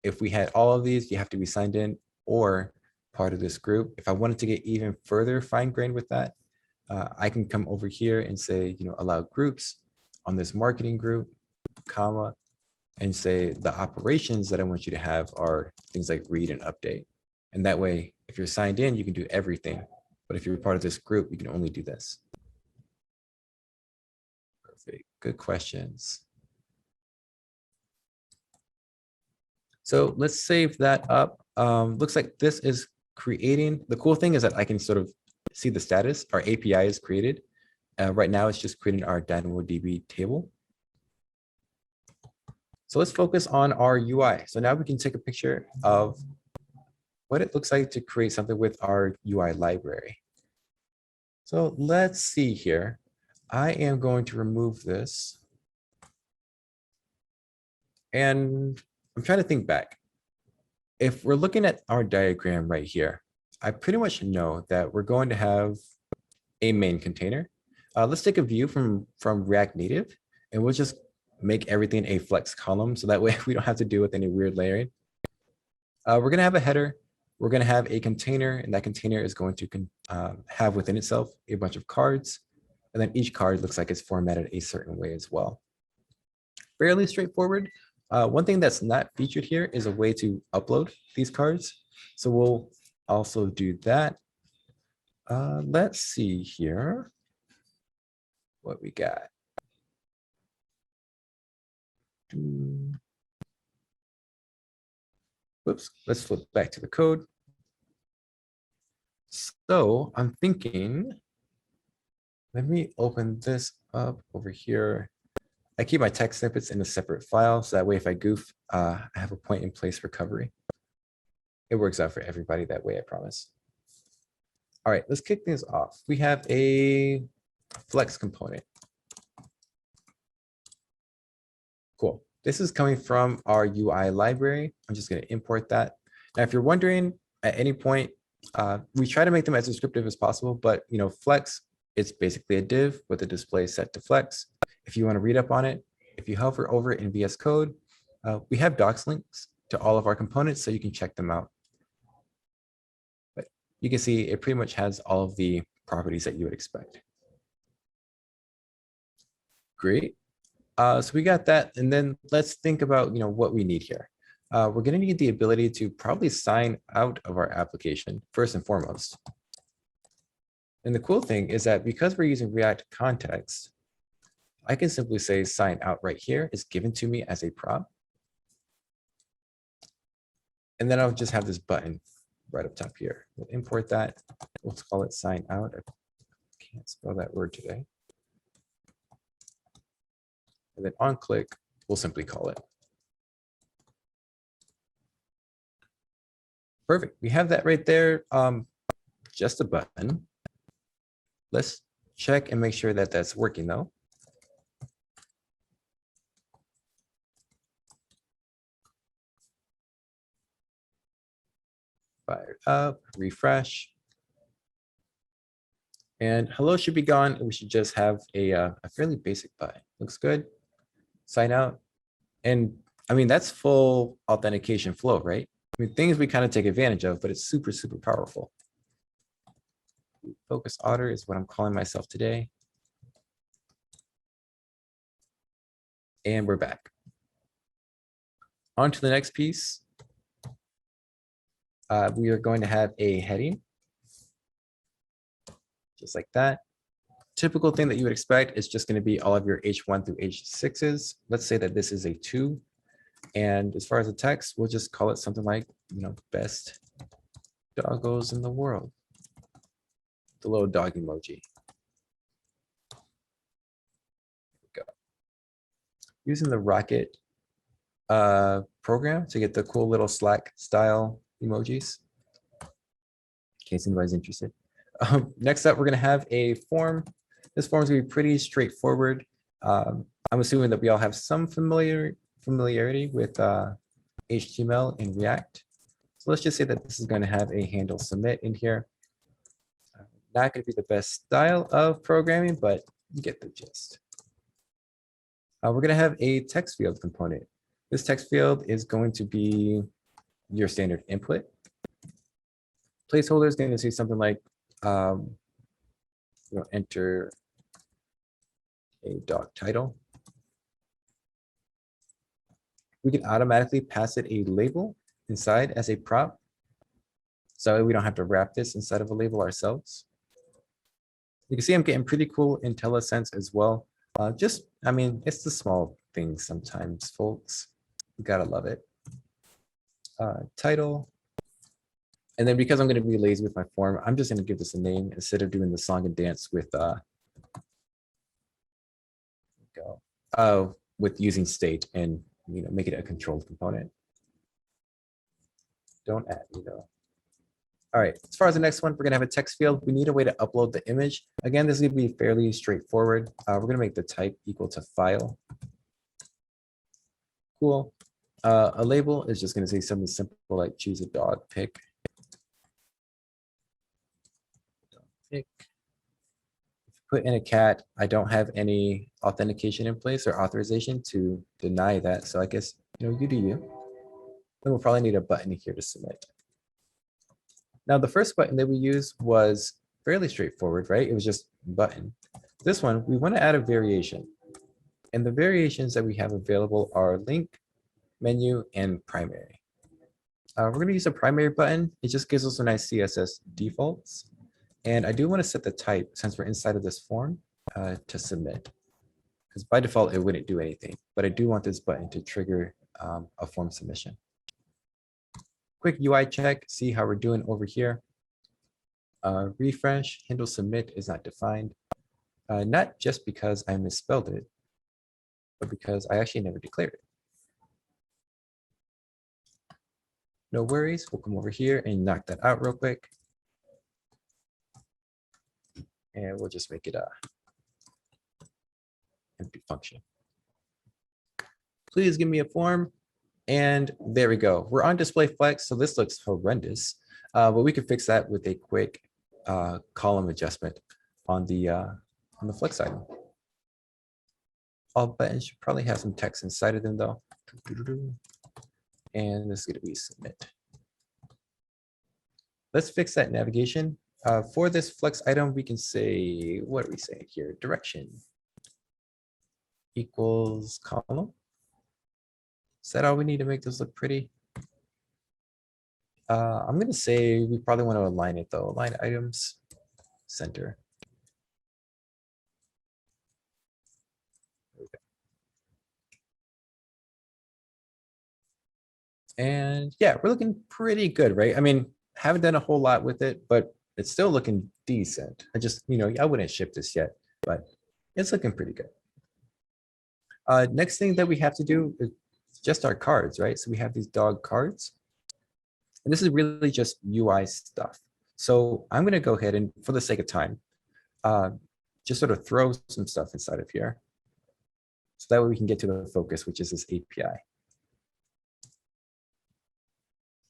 if we had all of these, you have to be signed in or part of this group. If I wanted to get even further fine-grained with that, I can come over here and say, allow groups on this marketing group, comma, and say the operations that I want you to have are things like read and update. And that way, if you're signed in, you can do everything. But if you're part of this group, you can only do this. Perfect. Good questions. So let's save that up. Looks like this is creating. The cool thing is that I can sort of see the status. Our API is created. Right now, it's just creating our DynamoDB table. So let's focus on our UI. So now we can take a picture of what it looks like to create something with our UI library. So let's see here. I am going to remove this. And I'm trying to think back. If we're looking at our diagram right here, I pretty much know that we're going to have a main container. Let's take a view from React Native, and we'll just make everything a flex column. So that way we don't have to deal with any weird layering. We're going to have a header. We're going to have a container, and that container is going to have within itself a bunch of cards. And then each card looks like it's formatted a certain way as well. Fairly straightforward. One thing that's not featured here is a way to upload these cards. So we'll also do that. Let's see here what we got. Whoops, let's flip back to the code. So I'm thinking, let me open this up over here. I keep my text snippets in a separate file, so that way if I goof, I have a point in place recovery. It works out for everybody that way, I promise. All right, let's kick things off. We have a flex component. Cool. This is coming from our UI library. I'm just going to import that. Now, if you're wondering at any point, we try to make them as descriptive as possible, but flex, it's basically a div with a display set to flex. If you want to read up on it, if you hover over it in VS Code, we have docs links to all of our components, so you can check them out. But you can see it pretty much has all of the properties that you would expect. Great. So we got that, and then let's think about what we need here. We're going to need the ability to probably sign out of our application first and foremost. And the cool thing is that because we're using React context, I can simply say sign out right here is given to me as a prop. And then I'll just have this button right up top here. We'll import that. We'll call it sign out. I can't spell that word today. And then on click, we'll simply call it. Perfect. We have that right there. Just a button. Let's check and make sure that that's working though. Fire up, refresh. And hello should be gone. And we should just have a fairly basic button. Looks good. Sign out. And I mean, that's full authentication flow, right? I mean, things we kind of take advantage of, but it's super, super powerful. Focus otter is what I'm calling myself today. And we're back. On to the next piece. We are going to have a heading. Just like that. Typical thing that you would expect is just going to be all of your H1 through H6s. Let's say that this is a 2. And as far as the text, we'll just call it something like, best doggos in the world. The little dog emoji. Go. Using the Rocket program to get the cool little Slack style emojis. In case anybody's interested. Next up, we're going to have a form. This form is going to be pretty straightforward. I'm assuming that we all have some familiarity with HTML and React. So let's just say that this is going to have a handle submit in here. Not going to be the best style of programming, but you get the gist. We're going to have a text field component. This text field is going to be your standard input. Placeholder is going to say something like, enter a dog title. We can automatically pass it a label inside as a prop. So we don't have to wrap this inside of a label ourselves. You can see I'm getting pretty cool IntelliSense as well. It's the small things sometimes, folks. You gotta love it. Title. And then because I'm going to be lazy with my form, I'm just going to give this a name instead of doing the song and dance with with using state and make it a controlled component. Don't add, All right, as far as the next one, we're gonna have a text field. We need a way to upload the image. Again, this is gonna be fairly straightforward. We're gonna make the type equal to file. Cool. A label is just gonna say something simple like choose a dog pick. Put in a cat. I don't have any authentication in place or authorization to deny that. So I guess, you do you. Then we'll probably need a button here to submit. Now, the first button that we used was fairly straightforward, right? It was just button. This one, we want to add a variation. And the variations that we have available are link, menu, and primary. We're going to use a primary button. It just gives us a nice CSS defaults. And I do want to set the type, since we're inside of this form, to submit. Because by default, it wouldn't do anything. But I do want this button to trigger a form submission. Quick UI check, see how we're doing over here. Refresh, handle submit is not defined. Not just because I misspelled it, but because I actually never declared it. No worries, we'll come over here and knock that out real quick. And we'll just make it a empty function. Please give me a form. And there we go. We're on display flex, so this looks horrendous. But we can fix that with a quick column adjustment on the flex item. All buttons should probably have some text inside of them though. And this is going to be submit. Let's fix that navigation. For this flex item, we can say, what are we saying here? Direction equals column. Is that all we need to make this look pretty? I'm going to say we probably want to align it though. Align items, center. There we go. And yeah, we're looking pretty good, right? I mean, haven't done a whole lot with it, but it's still looking decent. I just, I wouldn't ship this yet, but it's looking pretty good. Next thing that we have to do is just our cards, right? So we have these dog cards. And this is really just UI stuff. So I'm going to go ahead and, for the sake of time, just sort of throw some stuff inside of here. So that way we can get to the focus, which is this API.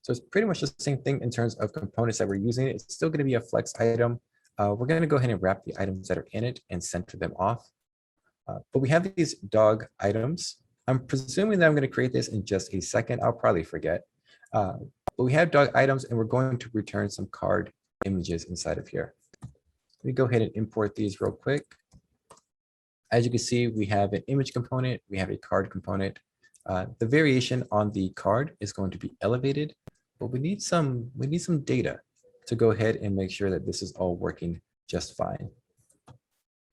So it's pretty much the same thing in terms of components that we're using. It's still going to be a flex item. We're going to go ahead and wrap the items that are in it and center them off. But we have these dog items. I'm presuming that I'm going to create this in just a second. I'll probably forget. But we have dog items and we're going to return some card images inside of here. Let me go ahead and import these real quick. As you can see, we have an image component. We have a card component. The variation on the card is going to be elevated, but we need some data to go ahead and make sure that this is all working just fine.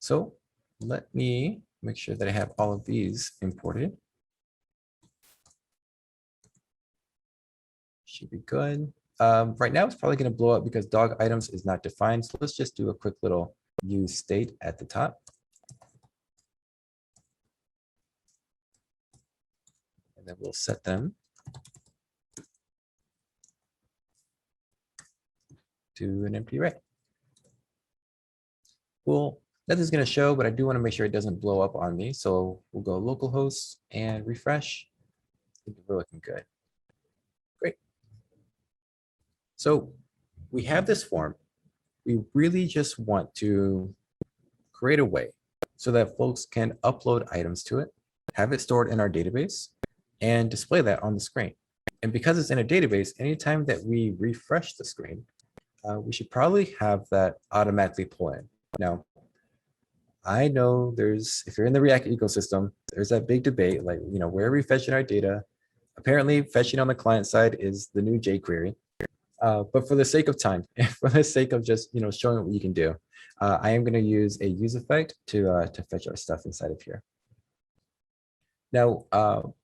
So let me make sure that I have all of these imported. Should be good. Right now it's probably going to blow up because dog items is not defined. So let's just do a quick little use state at the top. And then we'll set them to an empty array. Cool. Nothing's going to show, but I do want to make sure it doesn't blow up on me. So we'll go localhost and refresh. I think we're looking good. Great. So we have this form. We really just want to create a way so that folks can upload items to it, have it stored in our database, and display that on the screen. And because it's in a database, anytime that we refresh the screen, we should probably have that automatically pull in. Now, I know if you're in the React ecosystem, there's that big debate, like, where are we fetching our data? Apparently, fetching on the client side is the new jQuery. But for the sake of time, for the sake of just showing what you can do, I am going to use a use effect to fetch our stuff inside of here. Now,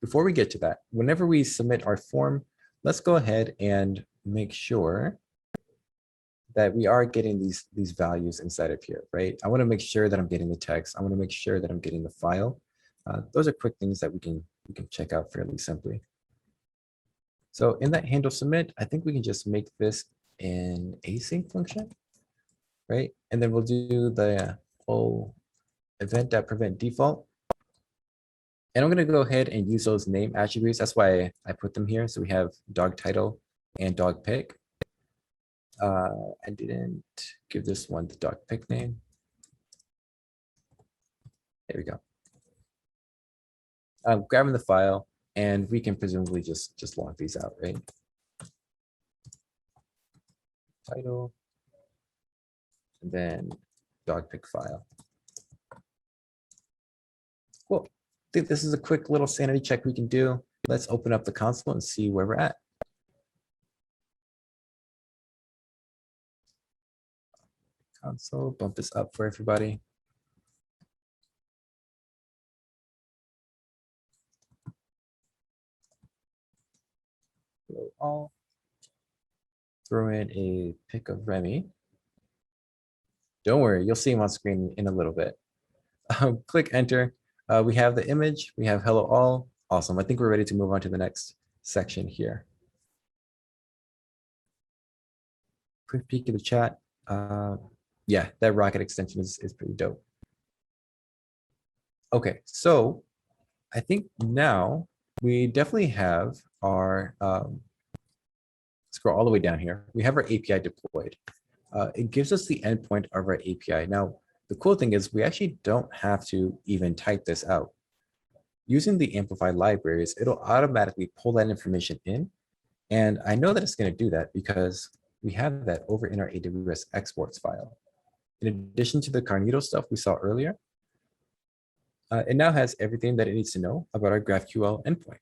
before we get to that, whenever we submit our form, let's go ahead and make sure that we are getting these values inside of here, right? I want to make sure that I'm getting the text. I want to make sure that I'm getting the file. Those are quick things that we can check out fairly simply. So in that handle submit, I think we can just make this an async function, right? And then we'll do the whole event.prevent default. And I'm going to go ahead and use those name attributes. That's why I put them here. So we have dog title and dog pick. I didn't give this one the dog pick name. There we go. I'm grabbing the file, and we can presumably just log these out, right? Title, and then dog pick file. Cool. I think this is a quick little sanity check we can do. Let's open up the console and see where we're at. Console, bump this up for everybody. Hello all. Throw in a pic of Remy. Don't worry, you'll see him on screen in a little bit. Click enter. We have the image, we have hello all. Awesome. I think we're ready to move on to the next section here. Quick peek at the chat. Yeah, that rocket extension is pretty dope. Okay, so I think now we definitely have our, scroll all the way down here. We have our API deployed. It gives us the endpoint of our API. Now, the cool thing is we actually don't have to even type this out. Using the Amplify libraries, it'll automatically pull that information in. And I know that it's going to do that because we have that over in our AWS Exports file. In addition to the Cognito stuff we saw earlier, it now has everything that it needs to know about our GraphQL endpoint.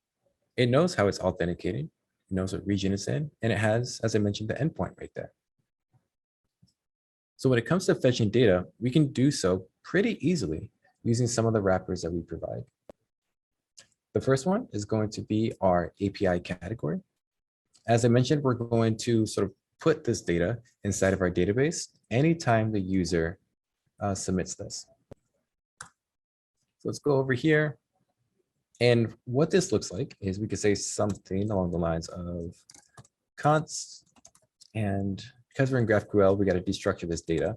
It knows how it's authenticated, it knows what region it's in, and it has, as I mentioned, the endpoint right there. So when it comes to fetching data, we can do so pretty easily using some of the wrappers that we provide. The first one is going to be our API category. As I mentioned, we're going to sort of put this data inside of our database anytime the user submits this. So let's go over here. And what this looks like is we could say something along the lines of const, and because we're in GraphQL, we got to destructure this data,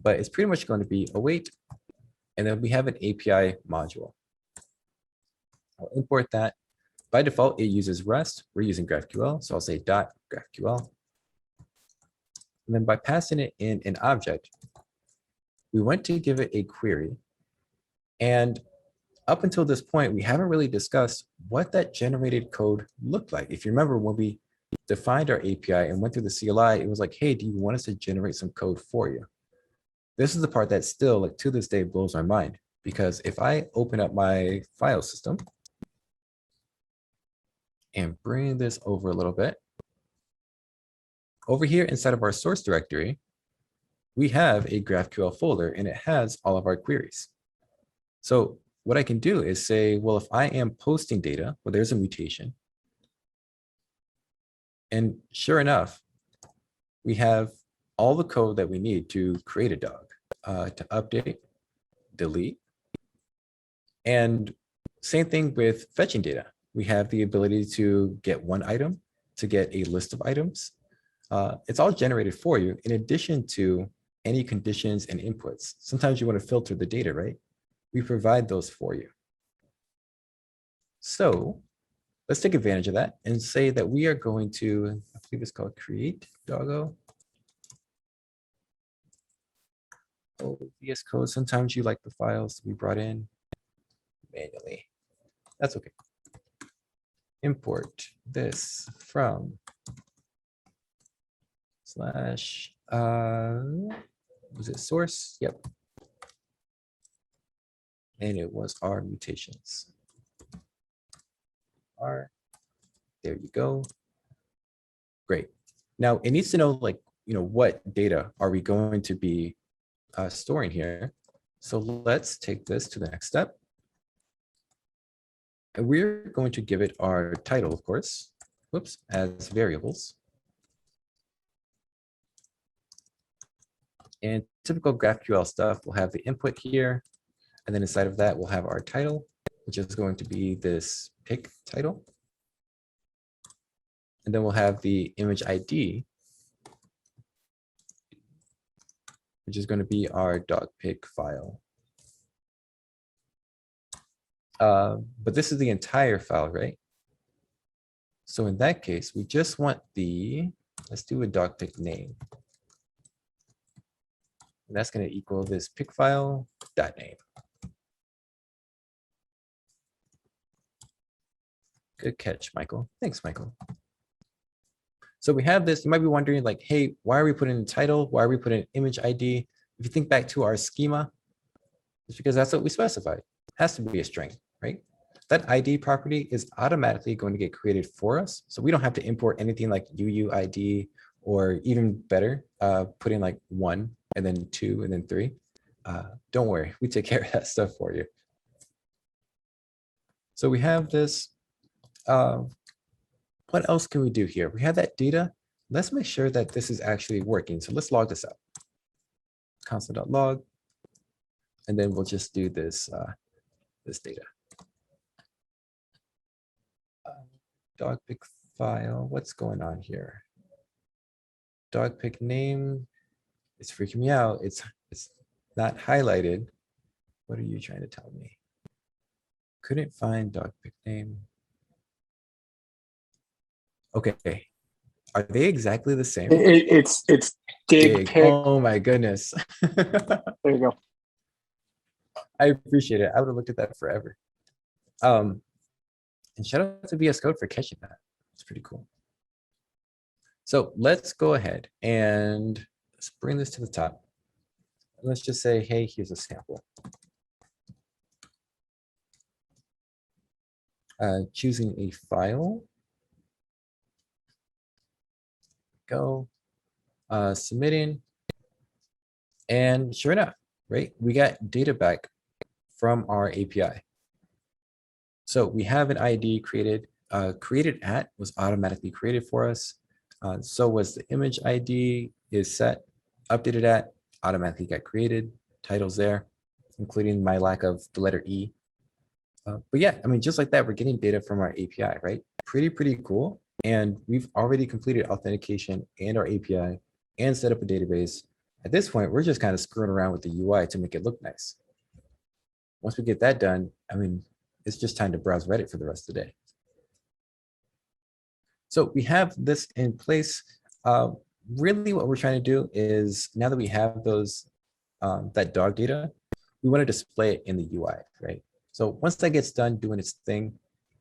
but it's pretty much going to be await, and then we have an API module. I'll import that. By default, it uses REST. We're using GraphQL, so I'll say .GraphQL. And then by passing it in an object, we went to give it a query. And up until this point, we haven't really discussed what that generated code looked like. If you remember, when we defined our API and went through the CLI, it was like, hey, do you want us to generate some code for you? This is the part that still, like, to this day blows my mind, because if I open up my file system and bring this over a little bit, over here inside of our source directory, we have a GraphQL folder and it has all of our queries. So what I can do is say, well, if I am posting data, well, there's a mutation. And sure enough, we have all the code that we need to create a dog, to update, delete. And same thing with fetching data. We have the ability to get one item, to get a list of items. It's all generated for you in addition to any conditions and inputs. Sometimes you want to filter the data, right? We provide those for you. So let's take advantage of that and say that we are going to, I believe it's called create doggo. Oh, VS Code. Sometimes you like the files to be brought in manually. That's okay. import this from slash, was it source? Yep. And it was our mutations. There you go. Great. Now it needs to know, like, what data are we going to be storing here. So let's take this to the next step. And we're going to give it our title, of course, whoops, as variables. And typical GraphQL stuff, we'll have the input here. And then inside of that, we'll have our title, which is going to be this pic title. And then we'll have the image ID, which is going to be our .pic file. But this is the entire file, right? So in that case, we just want the, let's do a .pic name. And that's going to equal this pic file .name. Good catch, Michael. Thanks, Michael. So we have this. You might be wondering, like, hey, why are we putting the title? Why are we putting image ID? If you think back to our schema, it's because that's what we specified. It has to be a string, right? That ID property is automatically going to get created for us. So we don't have to import anything like UUID, or even better, put in like 1 and then 2 and then 3. Don't worry, we take care of that stuff for you. So we have this. What else can we do here? We have that data. Let's make sure that this is actually working. So let's log this out. Console.log. And then we'll just do this, this data. .pic file, what's going on here? .pic name, it's freaking me out. It's not highlighted. What are you trying to tell me? Couldn't find .pic name. Okay, are they exactly the same? It's dig pic. Oh my goodness. There you go. I appreciate it. I would have looked at that forever. And shout out to VS Code for catching that. It's pretty cool. So let's go ahead and let's bring this to the top. Let's just say, hey, here's a sample. Choosing a file. Go. Submitting. And sure enough, right, we got data back from our API. So we have an ID created. Created at was automatically created for us. So was the image ID is set. Updated at automatically got created. Titles there, including my lack of the letter E. But yeah, I mean, just like that, we're getting data from our API, right? Pretty cool. And we've already completed authentication and our API and set up a database. At this point, we're just kind of screwing around with the UI to make it look nice. Once we get that done, I mean, it's just time to browse Reddit for the rest of the day. So we have this in place. Really what we're trying to do is, now that we have those, that dog data, we want to display it in the UI, right? So once that gets done doing its thing,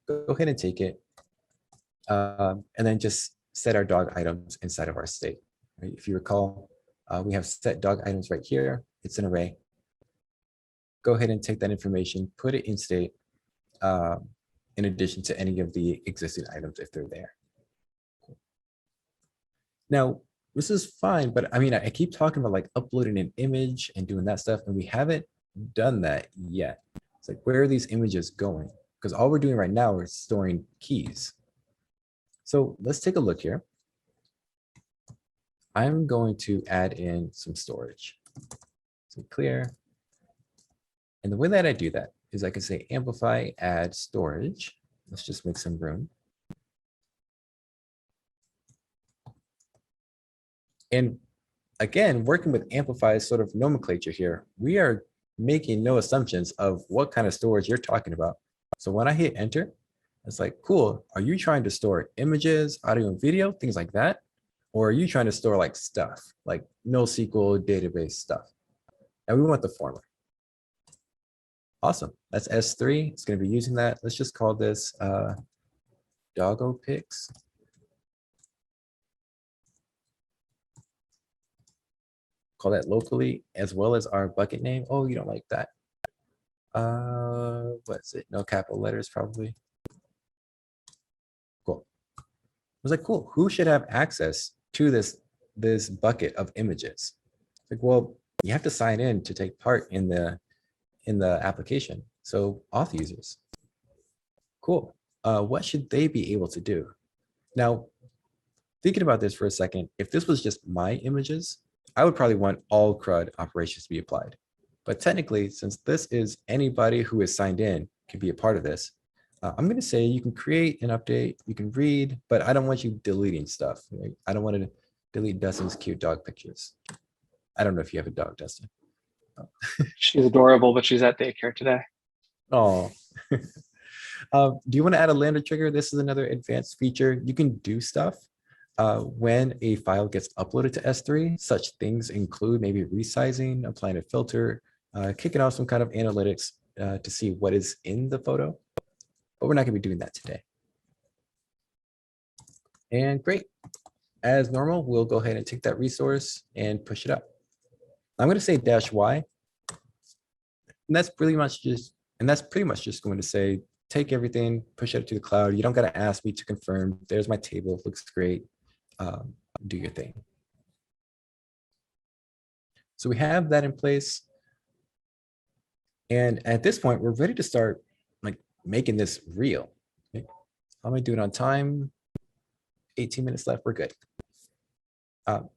go ahead and take it, and then just set our dog items inside of our state. Right? If you recall, we have set dog items right here. It's an array. Go ahead and take that information, put it in state, in addition to any of the existing items if they're there. Now, this is fine, but I mean, I keep talking about like uploading an image and doing that stuff, and we haven't done that yet. It's like, where are these images going? Because all we're doing right now is storing keys. So let's take a look here. I'm going to add in some storage. So clear. And the way that I do that is I can say Amplify Add Storage. Let's just make some room. And again, working with Amplify's sort of nomenclature here, we are making no assumptions of what kind of storage you're talking about. So when I hit enter, it's like, cool, are you trying to store images, audio and video, things like that? Or are you trying to store like stuff, like NoSQL database stuff? And we want the former. Awesome, that's S3, it's gonna be using that. Let's just call this doggo pics. Call that locally as well as our bucket name. Oh, you don't like that. What's it? No capital letters, probably. Cool. I was like, cool. Who should have access to this bucket of images? Like, well, you have to sign in to take part in the application. So auth users. Cool. What should they be able to do? Now, thinking about this for a second, if this was just my images, I would probably want all CRUD operations to be applied. But technically, since this is anybody who is signed in can be a part of this, I'm going to say you can create an update, you can read, but I don't want you deleting stuff. Right? I don't want to delete Dustin's cute dog pictures. I don't know if you have a dog, Dustin. She's adorable, but she's at daycare today. Oh. Do you want to add a Lambda trigger? This is another advanced feature. You can do stuff when a file gets uploaded to S3. Such things include maybe resizing, applying a filter, kicking off some kind of analytics to see what is in the photo. But we're not going to be doing that today. And great. As normal, we'll go ahead and take that resource and push it up. I'm going to say -y. And that's pretty much just going to say, take everything, push it up to the cloud. You don't got to ask me to confirm. There's my table. Looks great. Do your thing. So we have that in place. And at this point, we're ready to start like making this real. Okay. How am I doing on time? 18 minutes left. We're good.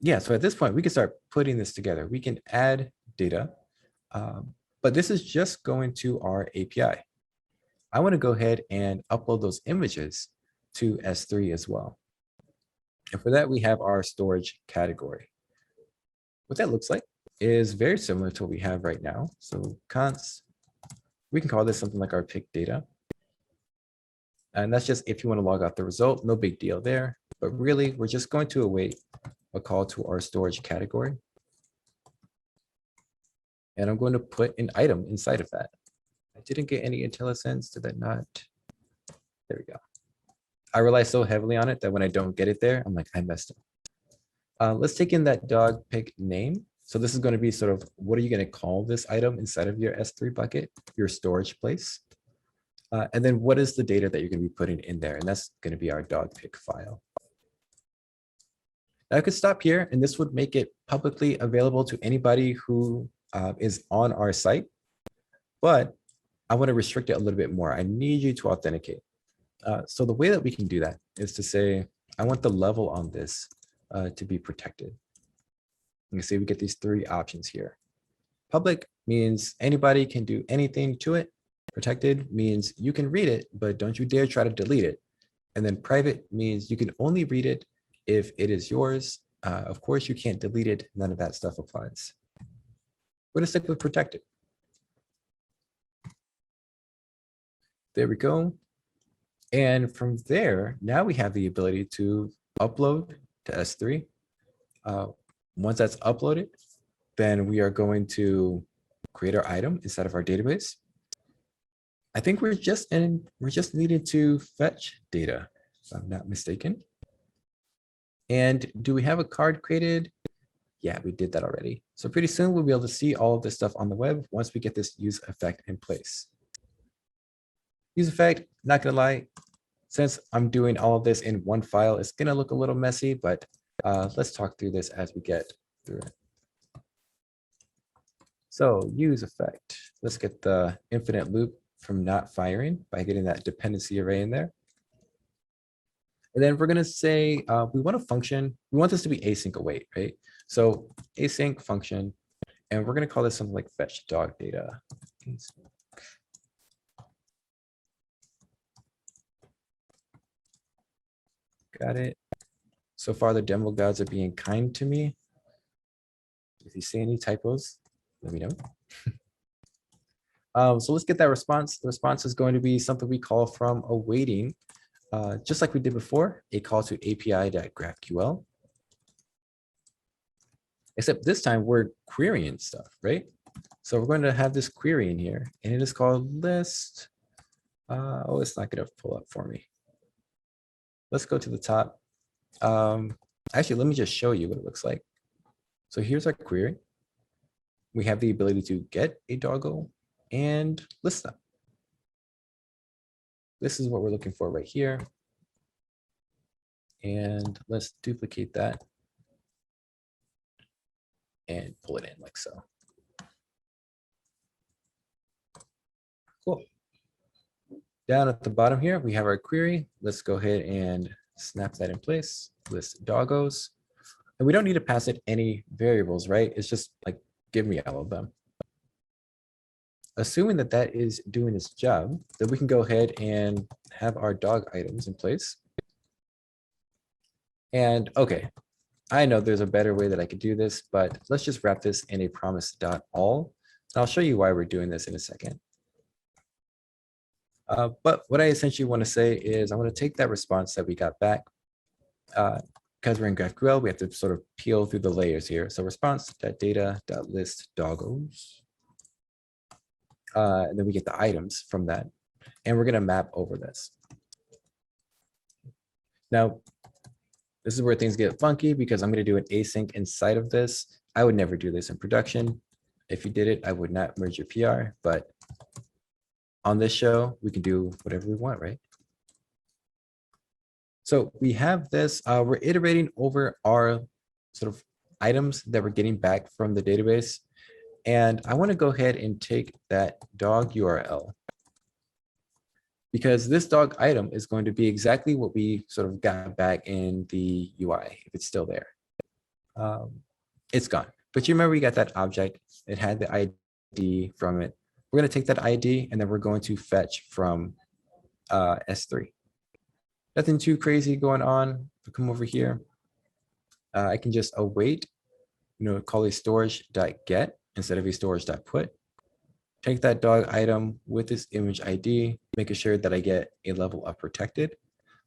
Yeah, so at this point, we can start putting this together. We can add data, but this is just going to our API. I want to go ahead and upload those images to S3 as well. And for that, we have our storage category. What that looks like is very similar to what we have right now. So const, we can call this something like our pick data. And that's just if you want to log out the result, no big deal there. But really, we're just going to await a call to our storage category. And I'm going to put an item inside of that. I didn't get any IntelliSense, did that not? There we go. I rely so heavily on it that when I don't get it there, I'm like, I messed up. Let's take in that dog pick name. So this is going to be sort of, what are you going to call this item inside of your S3 bucket, your storage place? And then what is the data that you're going to be putting in there? And that's going to be our dog pick file. Now I could stop here, and this would make it publicly available to anybody who is on our site. But I want to restrict it a little bit more. I need you to authenticate. So the way that we can do that is to say, I want the level on this to be protected. You can see we get these three options here. Public means anybody can do anything to it. Protected means you can read it, but don't you dare try to delete it. And then private means you can only read it if it is yours. Of course, you can't delete it. None of that stuff applies. We're going to stick with protected. There we go. And from there, now we have the ability to upload to S3. Once that's uploaded, then we are going to create our item inside of our database. I think we're just needing to fetch data, if I'm not mistaken. And do we have a card created? Yeah, we did that already. So pretty soon we'll be able to see all of this stuff on the web once we get this use effect in place. Use effect, not gonna lie, since I'm doing all of this in one file, it's gonna look a little messy, but let's talk through this as we get through it. So use effect, let's get the infinite loop from not firing by getting that dependency array in there. And then we're gonna say, we want a function, we want this to be async await, right? So async function, and we're gonna call this something like fetch dog data. Got it. So far, the demo gods are being kind to me. If you see any typos, let me know. So let's get that response. The response is going to be something we call from awaiting, just like we did before, a call to API.GraphQL. Except this time we're querying stuff, right? So we're going to have this query in here, and it is called list. Oh, it's not going to pull up for me. let's go to the top. Actually, let me just show you what it looks like. So here's our query. We have the ability to get a doggo and list them. This is what we're looking for right here. And let's duplicate that and pull it in like so. Cool. Down at the bottom here, we have our query. Let's go ahead and snap that in place. List doggos. And we don't need to pass it any variables, right? It's just like, give me all of them. Assuming that that is doing its job, then we can go ahead and have our dog items in place. And okay, I know there's a better way that I could do this, but let's just wrap this in a promise.all. And I'll show you why we're doing this in a second. But what I essentially want to say is I want to take that response that we got back. Because we're in GraphQL, we have to sort of peel through the layers here. So response.data.list doggos. And then we get the items from that. And we're going to map over this. Now, this is where things get funky because I'm going to do an async inside of this. I would never do this in production. If you did it, I would not merge your PR. But on this show, we can do whatever we want, right? So we have this, we're iterating over our sort of items that we're getting back from the database. And I want to go ahead and take that dog URL because this dog item is going to be exactly what we sort of got back in the UI, if it's still there. It's gone. But you remember we got that object, it had the ID from it. We're going to take that ID and then we're going to fetch from S3. Nothing too crazy going on. If I come over here, I can just await, call a storage.get instead of a storage.put. Take that dog item with this image ID, making sure that I get a level of protected.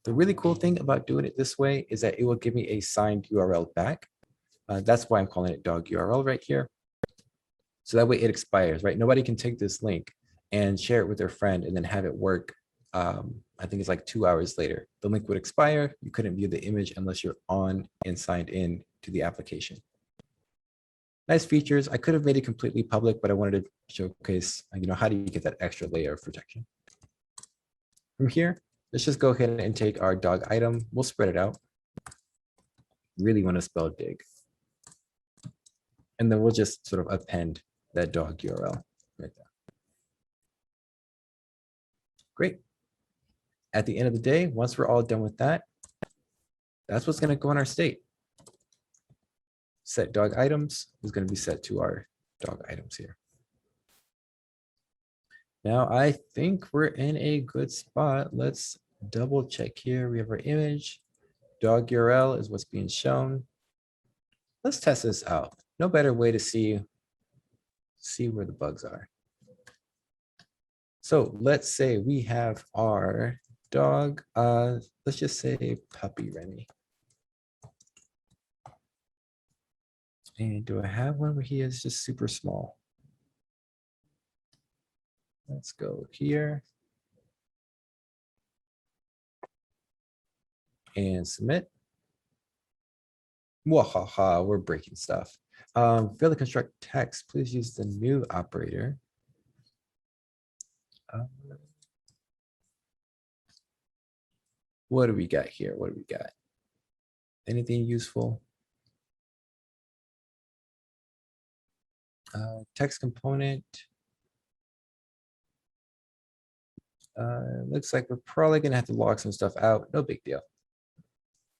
The really cool thing about doing it this way is that it will give me a signed URL back. That's why I'm calling it dog URL right here. So that way it expires, right? Nobody can take this link and share it with their friend and then have it work. I think it's like 2 hours later. The link would expire. You couldn't view the image unless you're on and signed in to the application. Nice features. I could have made it completely public, but I wanted to showcase, how do you get that extra layer of protection? From here, let's just go ahead and take our dog item. We'll spread it out. Really want to spell dig. And then we'll just sort of append that dog URL right there. Great. At the end of the day, once we're all done with that, that's what's going to go in our state. Set dog items is going to be set to our dog items here. Now, I think we're in a good spot. Let's double check here. We have our image. Dog URL is what's being shown. Let's test this out. No better way to see where the bugs are. So let's say we have our dog. Let's just say puppy Remy. And do I have one where he is just super small? Let's go here. And submit. Wahaha, we're breaking stuff. Fail to construct text. Please use the new operator. What do we got here? What do we got? Anything useful? Text component. Looks like we're probably gonna have to log some stuff out. No big deal.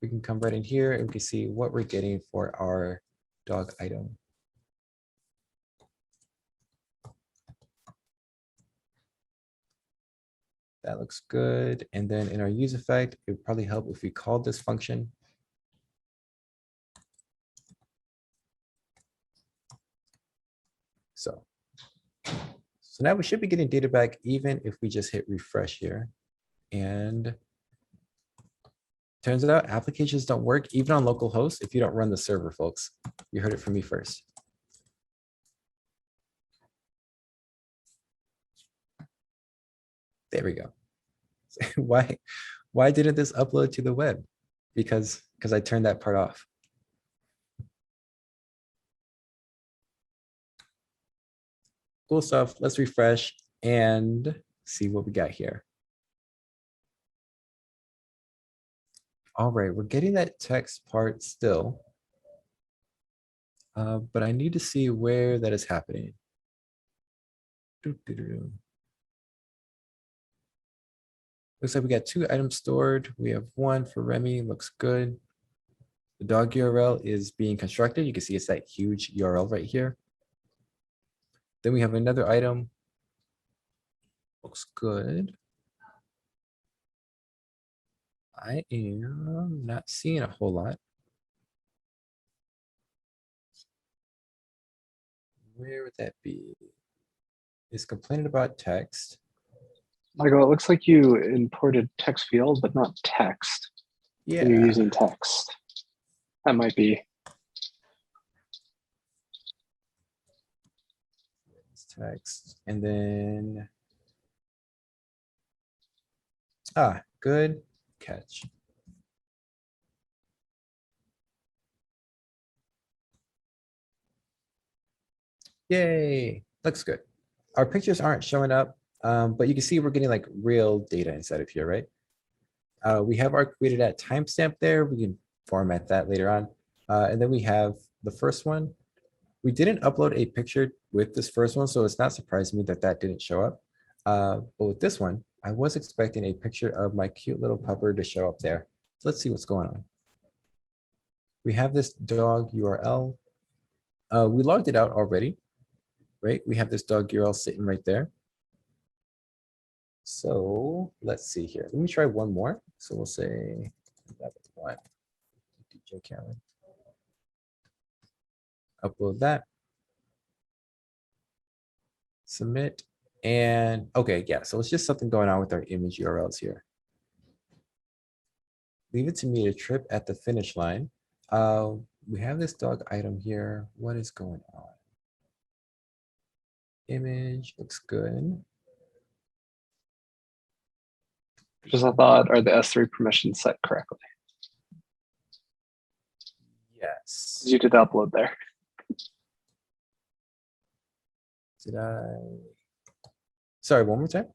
We can come right in here and we can see what we're getting for our dog item. That looks good. And then in our use effect, it would probably help if we called this function. So now we should be getting data back even if we just hit refresh here. And turns out applications don't work even on local hosts if you don't run the server, folks. You heard it from me first. There we go. Why didn't this upload to the web? Because I turned that part off. Cool stuff. Let's refresh and see what we got here. All right, we're getting that text part still. But I need to see where that is happening. Doo-doo-doo. Looks like we got 2 items stored. We have 1 for Remy, looks good. The dog URL is being constructed. You can see it's that huge URL right here. Then we have another item. Looks good. I am not seeing a whole lot. Where would that be? It's complaining about text. Michael, it looks like you imported text field, but not text. Yeah. And you're using text. That might be. It's text. And then. Good catch. Yay, looks good. Our pictures aren't showing up, but you can see we're getting like real data inside of here, right? We have our created at timestamp there. We can format that later on. And then we have the first one. We didn't upload a picture with this first one, so it's not surprising me that that didn't show up. But with this one, I was expecting a picture of my cute little pupper to show up there. So let's see what's going on. We have this dog URL. We logged it out already, right? We have this dog URL sitting right there. So let's see here. Let me try one more. So we'll say that was one. DJ Callan. Upload that. Submit. And okay, yeah. So it's just something going on with our image URLs here. Leave it to me to trip at the finish line. We have this dog item here. What is going on? Image looks good. Just a thought, are the S3 permissions set correctly? Yes. You did upload there. Did I? Sorry, one more time.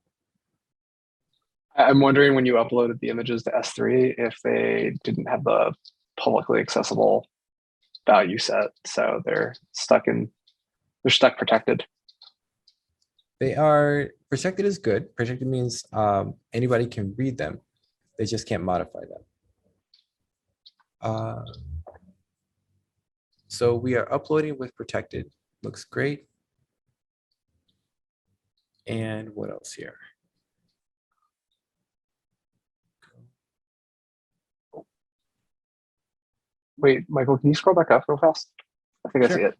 I'm wondering when you uploaded the images to S3 if they didn't have the publicly accessible value set, so they're stuck protected. They are protected is good. Protected means anybody can read them. They just can't modify them. So we are uploading with protected. Looks great. And what else here? Wait, Michael, can you scroll back up real fast? I think Sure. I see it.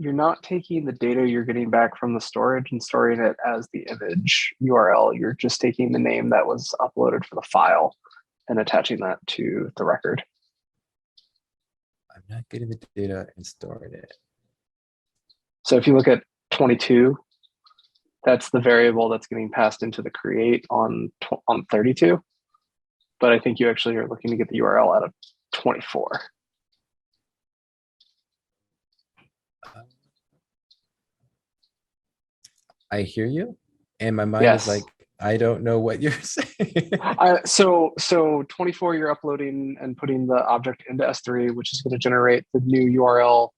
You're not taking the data you're getting back from the storage and storing it as the image URL. You're just taking the name that was uploaded for the file and attaching that to the record. I'm not getting the data and storing it. So if you look at 22, that's the variable that's getting passed into the create on 32. But I think you actually are looking to get the URL out of 24. I hear you, and my mind Yes. is like, I don't know what you're saying. So 24, you're uploading and putting the object into S3, which is going to generate the new URL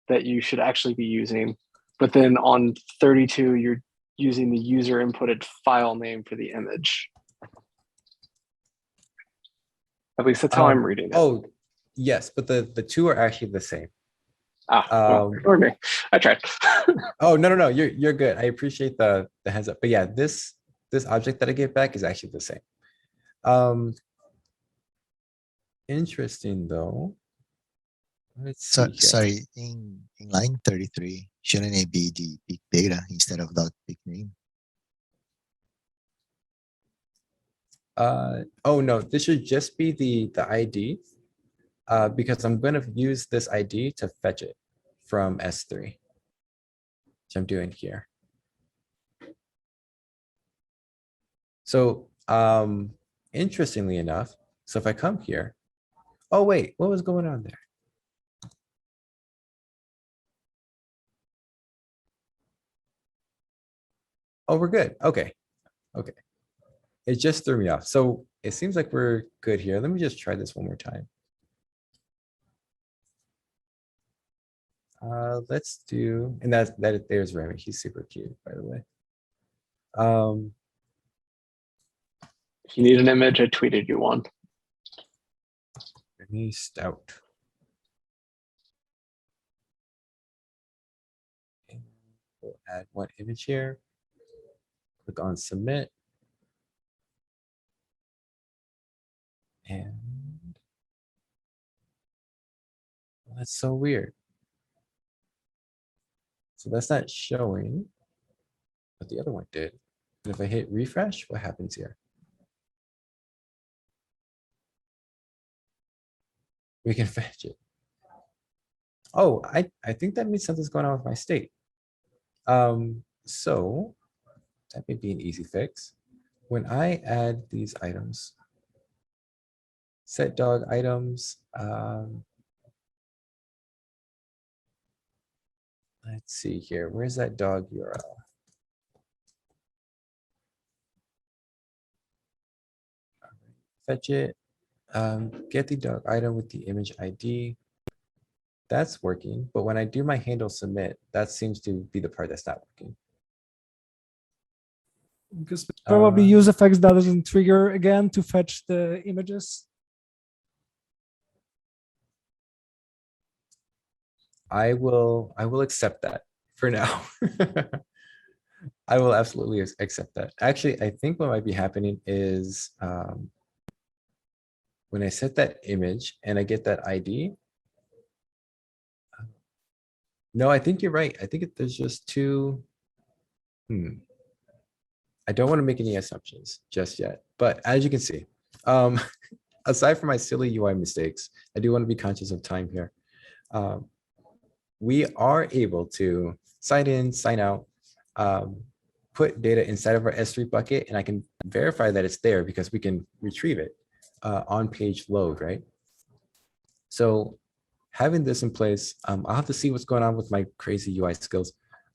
that you should actually be using. But then on 32, you're using the user inputted file name for the image. At least that's how I'm reading it. Oh, yes, but the two are actually the same. Well, ignore me. I tried. Oh, no, you're good. I appreciate the heads up. But yeah, this object that I get back is actually the same. Interesting though. Let's see here. Sorry, in line 33, shouldn't it be the big data instead of the big name? Oh no, this should just be the ID because I'm going to use this ID to fetch it from S3, which I'm doing here. So interestingly enough, so if I come here, oh wait, what was going on there? Oh, we're good. Okay. Okay. It just threw me off. So it seems like we're good here. Let me just try this one more time. Let's do, and there's Remy. He's super cute, by the way. If you need an image, I tweeted you one. Remy Stout. And we'll add one image here. Click on submit. And that's so weird. So that's not showing, but the other one did. And if I hit refresh, what happens here? We can fetch it. Oh, I think that means something's going on with my state. So that may be an easy fix. When I add these items, set dog items, let's see here. Where's that dog URL? Fetch it. Get the dog item with the image ID. That's working, but when I do my handle submit, that seems to be the part that's not working. Because probably use effects that doesn't trigger again to fetch the images. I will accept that for now. I will absolutely accept that. Actually, I think what might be happening is when I set that image and I get that ID. No, I think you're right. I think there's just two. I don't want to make any assumptions just yet, but as you can see, aside from my silly UI mistakes, I do want to be conscious of time here. We are able to sign in, sign out, put data inside of our S3 bucket, and I can verify that it's there because we can retrieve it on page load, right? So having this in place, I'll have to see what's going on with my crazy UI skills.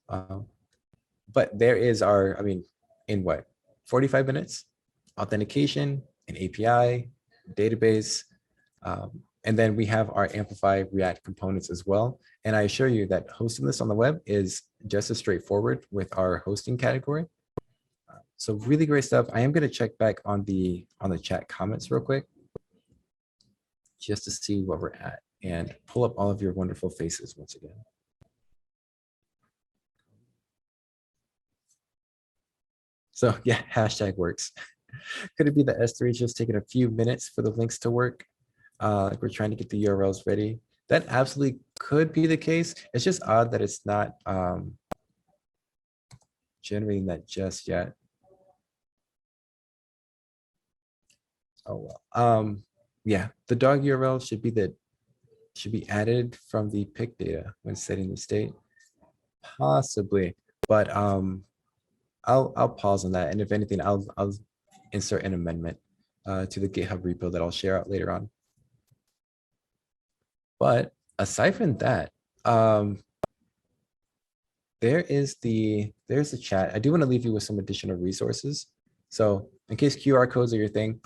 But there is our, I mean, in what, 45 minutes, authentication, an API, database, and then we have our Amplify React components as well. And I assure you that hosting this on the web is just as straightforward with our hosting category. So really great stuff. I am going to check back on the chat comments real quick, just to see where we're at and pull up all of your wonderful faces once again. So yeah, hashtag works. Could it be the S3 is just taking a few minutes for the links to work? Like we're trying to get the URLs ready. That absolutely could be the case. It's just odd that it's not generating that just yet. Oh well. Yeah, the dog URL should be added from the pick data when setting the state. Possibly, but I'll pause on that, and if anything, I'll insert an amendment to the GitHub repo that I'll share out later on. But aside from that, there's the chat. I do want to leave you with some additional resources. So in case QR codes are your thing,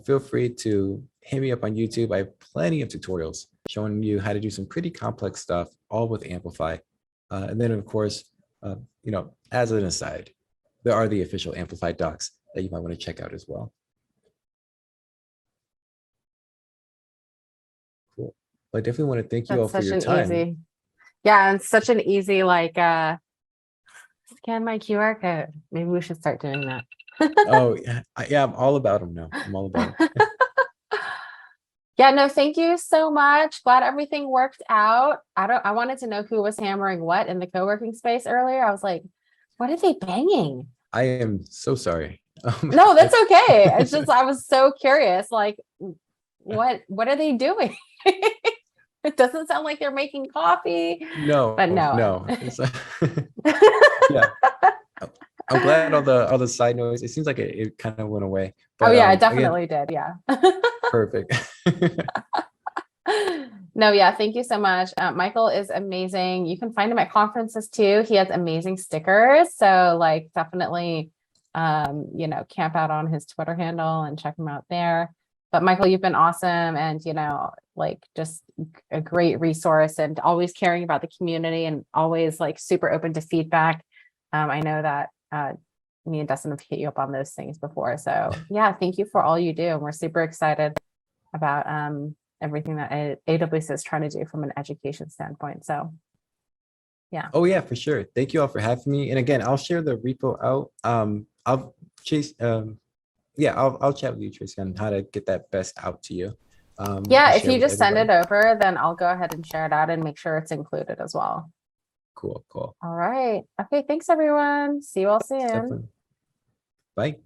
feel free to hit me up on YouTube. I have plenty of tutorials showing you how to do some pretty complex stuff, all with Amplify. And then of course, you know, as an aside, there are the official Amplify docs that you might want to check out as well. Cool. Well, I definitely want to thank you all for your time. Yeah, and such an easy, like, scan my QR code. Maybe we should start doing that. Oh, yeah, I'm all about them now. I'm all about them. Yeah, no, thank you so much. Glad everything worked out. I wanted to know who was hammering what in the co-working space earlier. I was like, what are they banging? I am so sorry. No, that's okay. It's just, I was so curious, like, what are they doing? It doesn't sound like they're making coffee. No, but no. Yeah. I'm glad all the side noise. It seems like it kind of went away. Oh yeah, it again, definitely did. Yeah. perfect. No, yeah, thank you so much. Michael is amazing. You can find him at conferences too. He has amazing stickers. So like definitely, you know, camp out on his Twitter handle and check him out there. But Michael, you've been awesome and, you know, like just a great resource and always caring about the community and always like super open to feedback. I know that me and Dustin have hit you up on those things before. So yeah, thank you for all you do. And we're super excited about everything that AWS is trying to do from an education standpoint. So yeah. Oh yeah, for sure. Thank you all for having me. And again, I'll share the repo out. I'll Chase. Yeah, I'll chat with you, Tracy, on how to get that best out to you. Yeah, and if share you with just send it everybody. over, then I'll go ahead and share it out and make sure it's included as well. Cool. All right. Okay. Thanks, everyone. See you all soon. Definitely. Bye.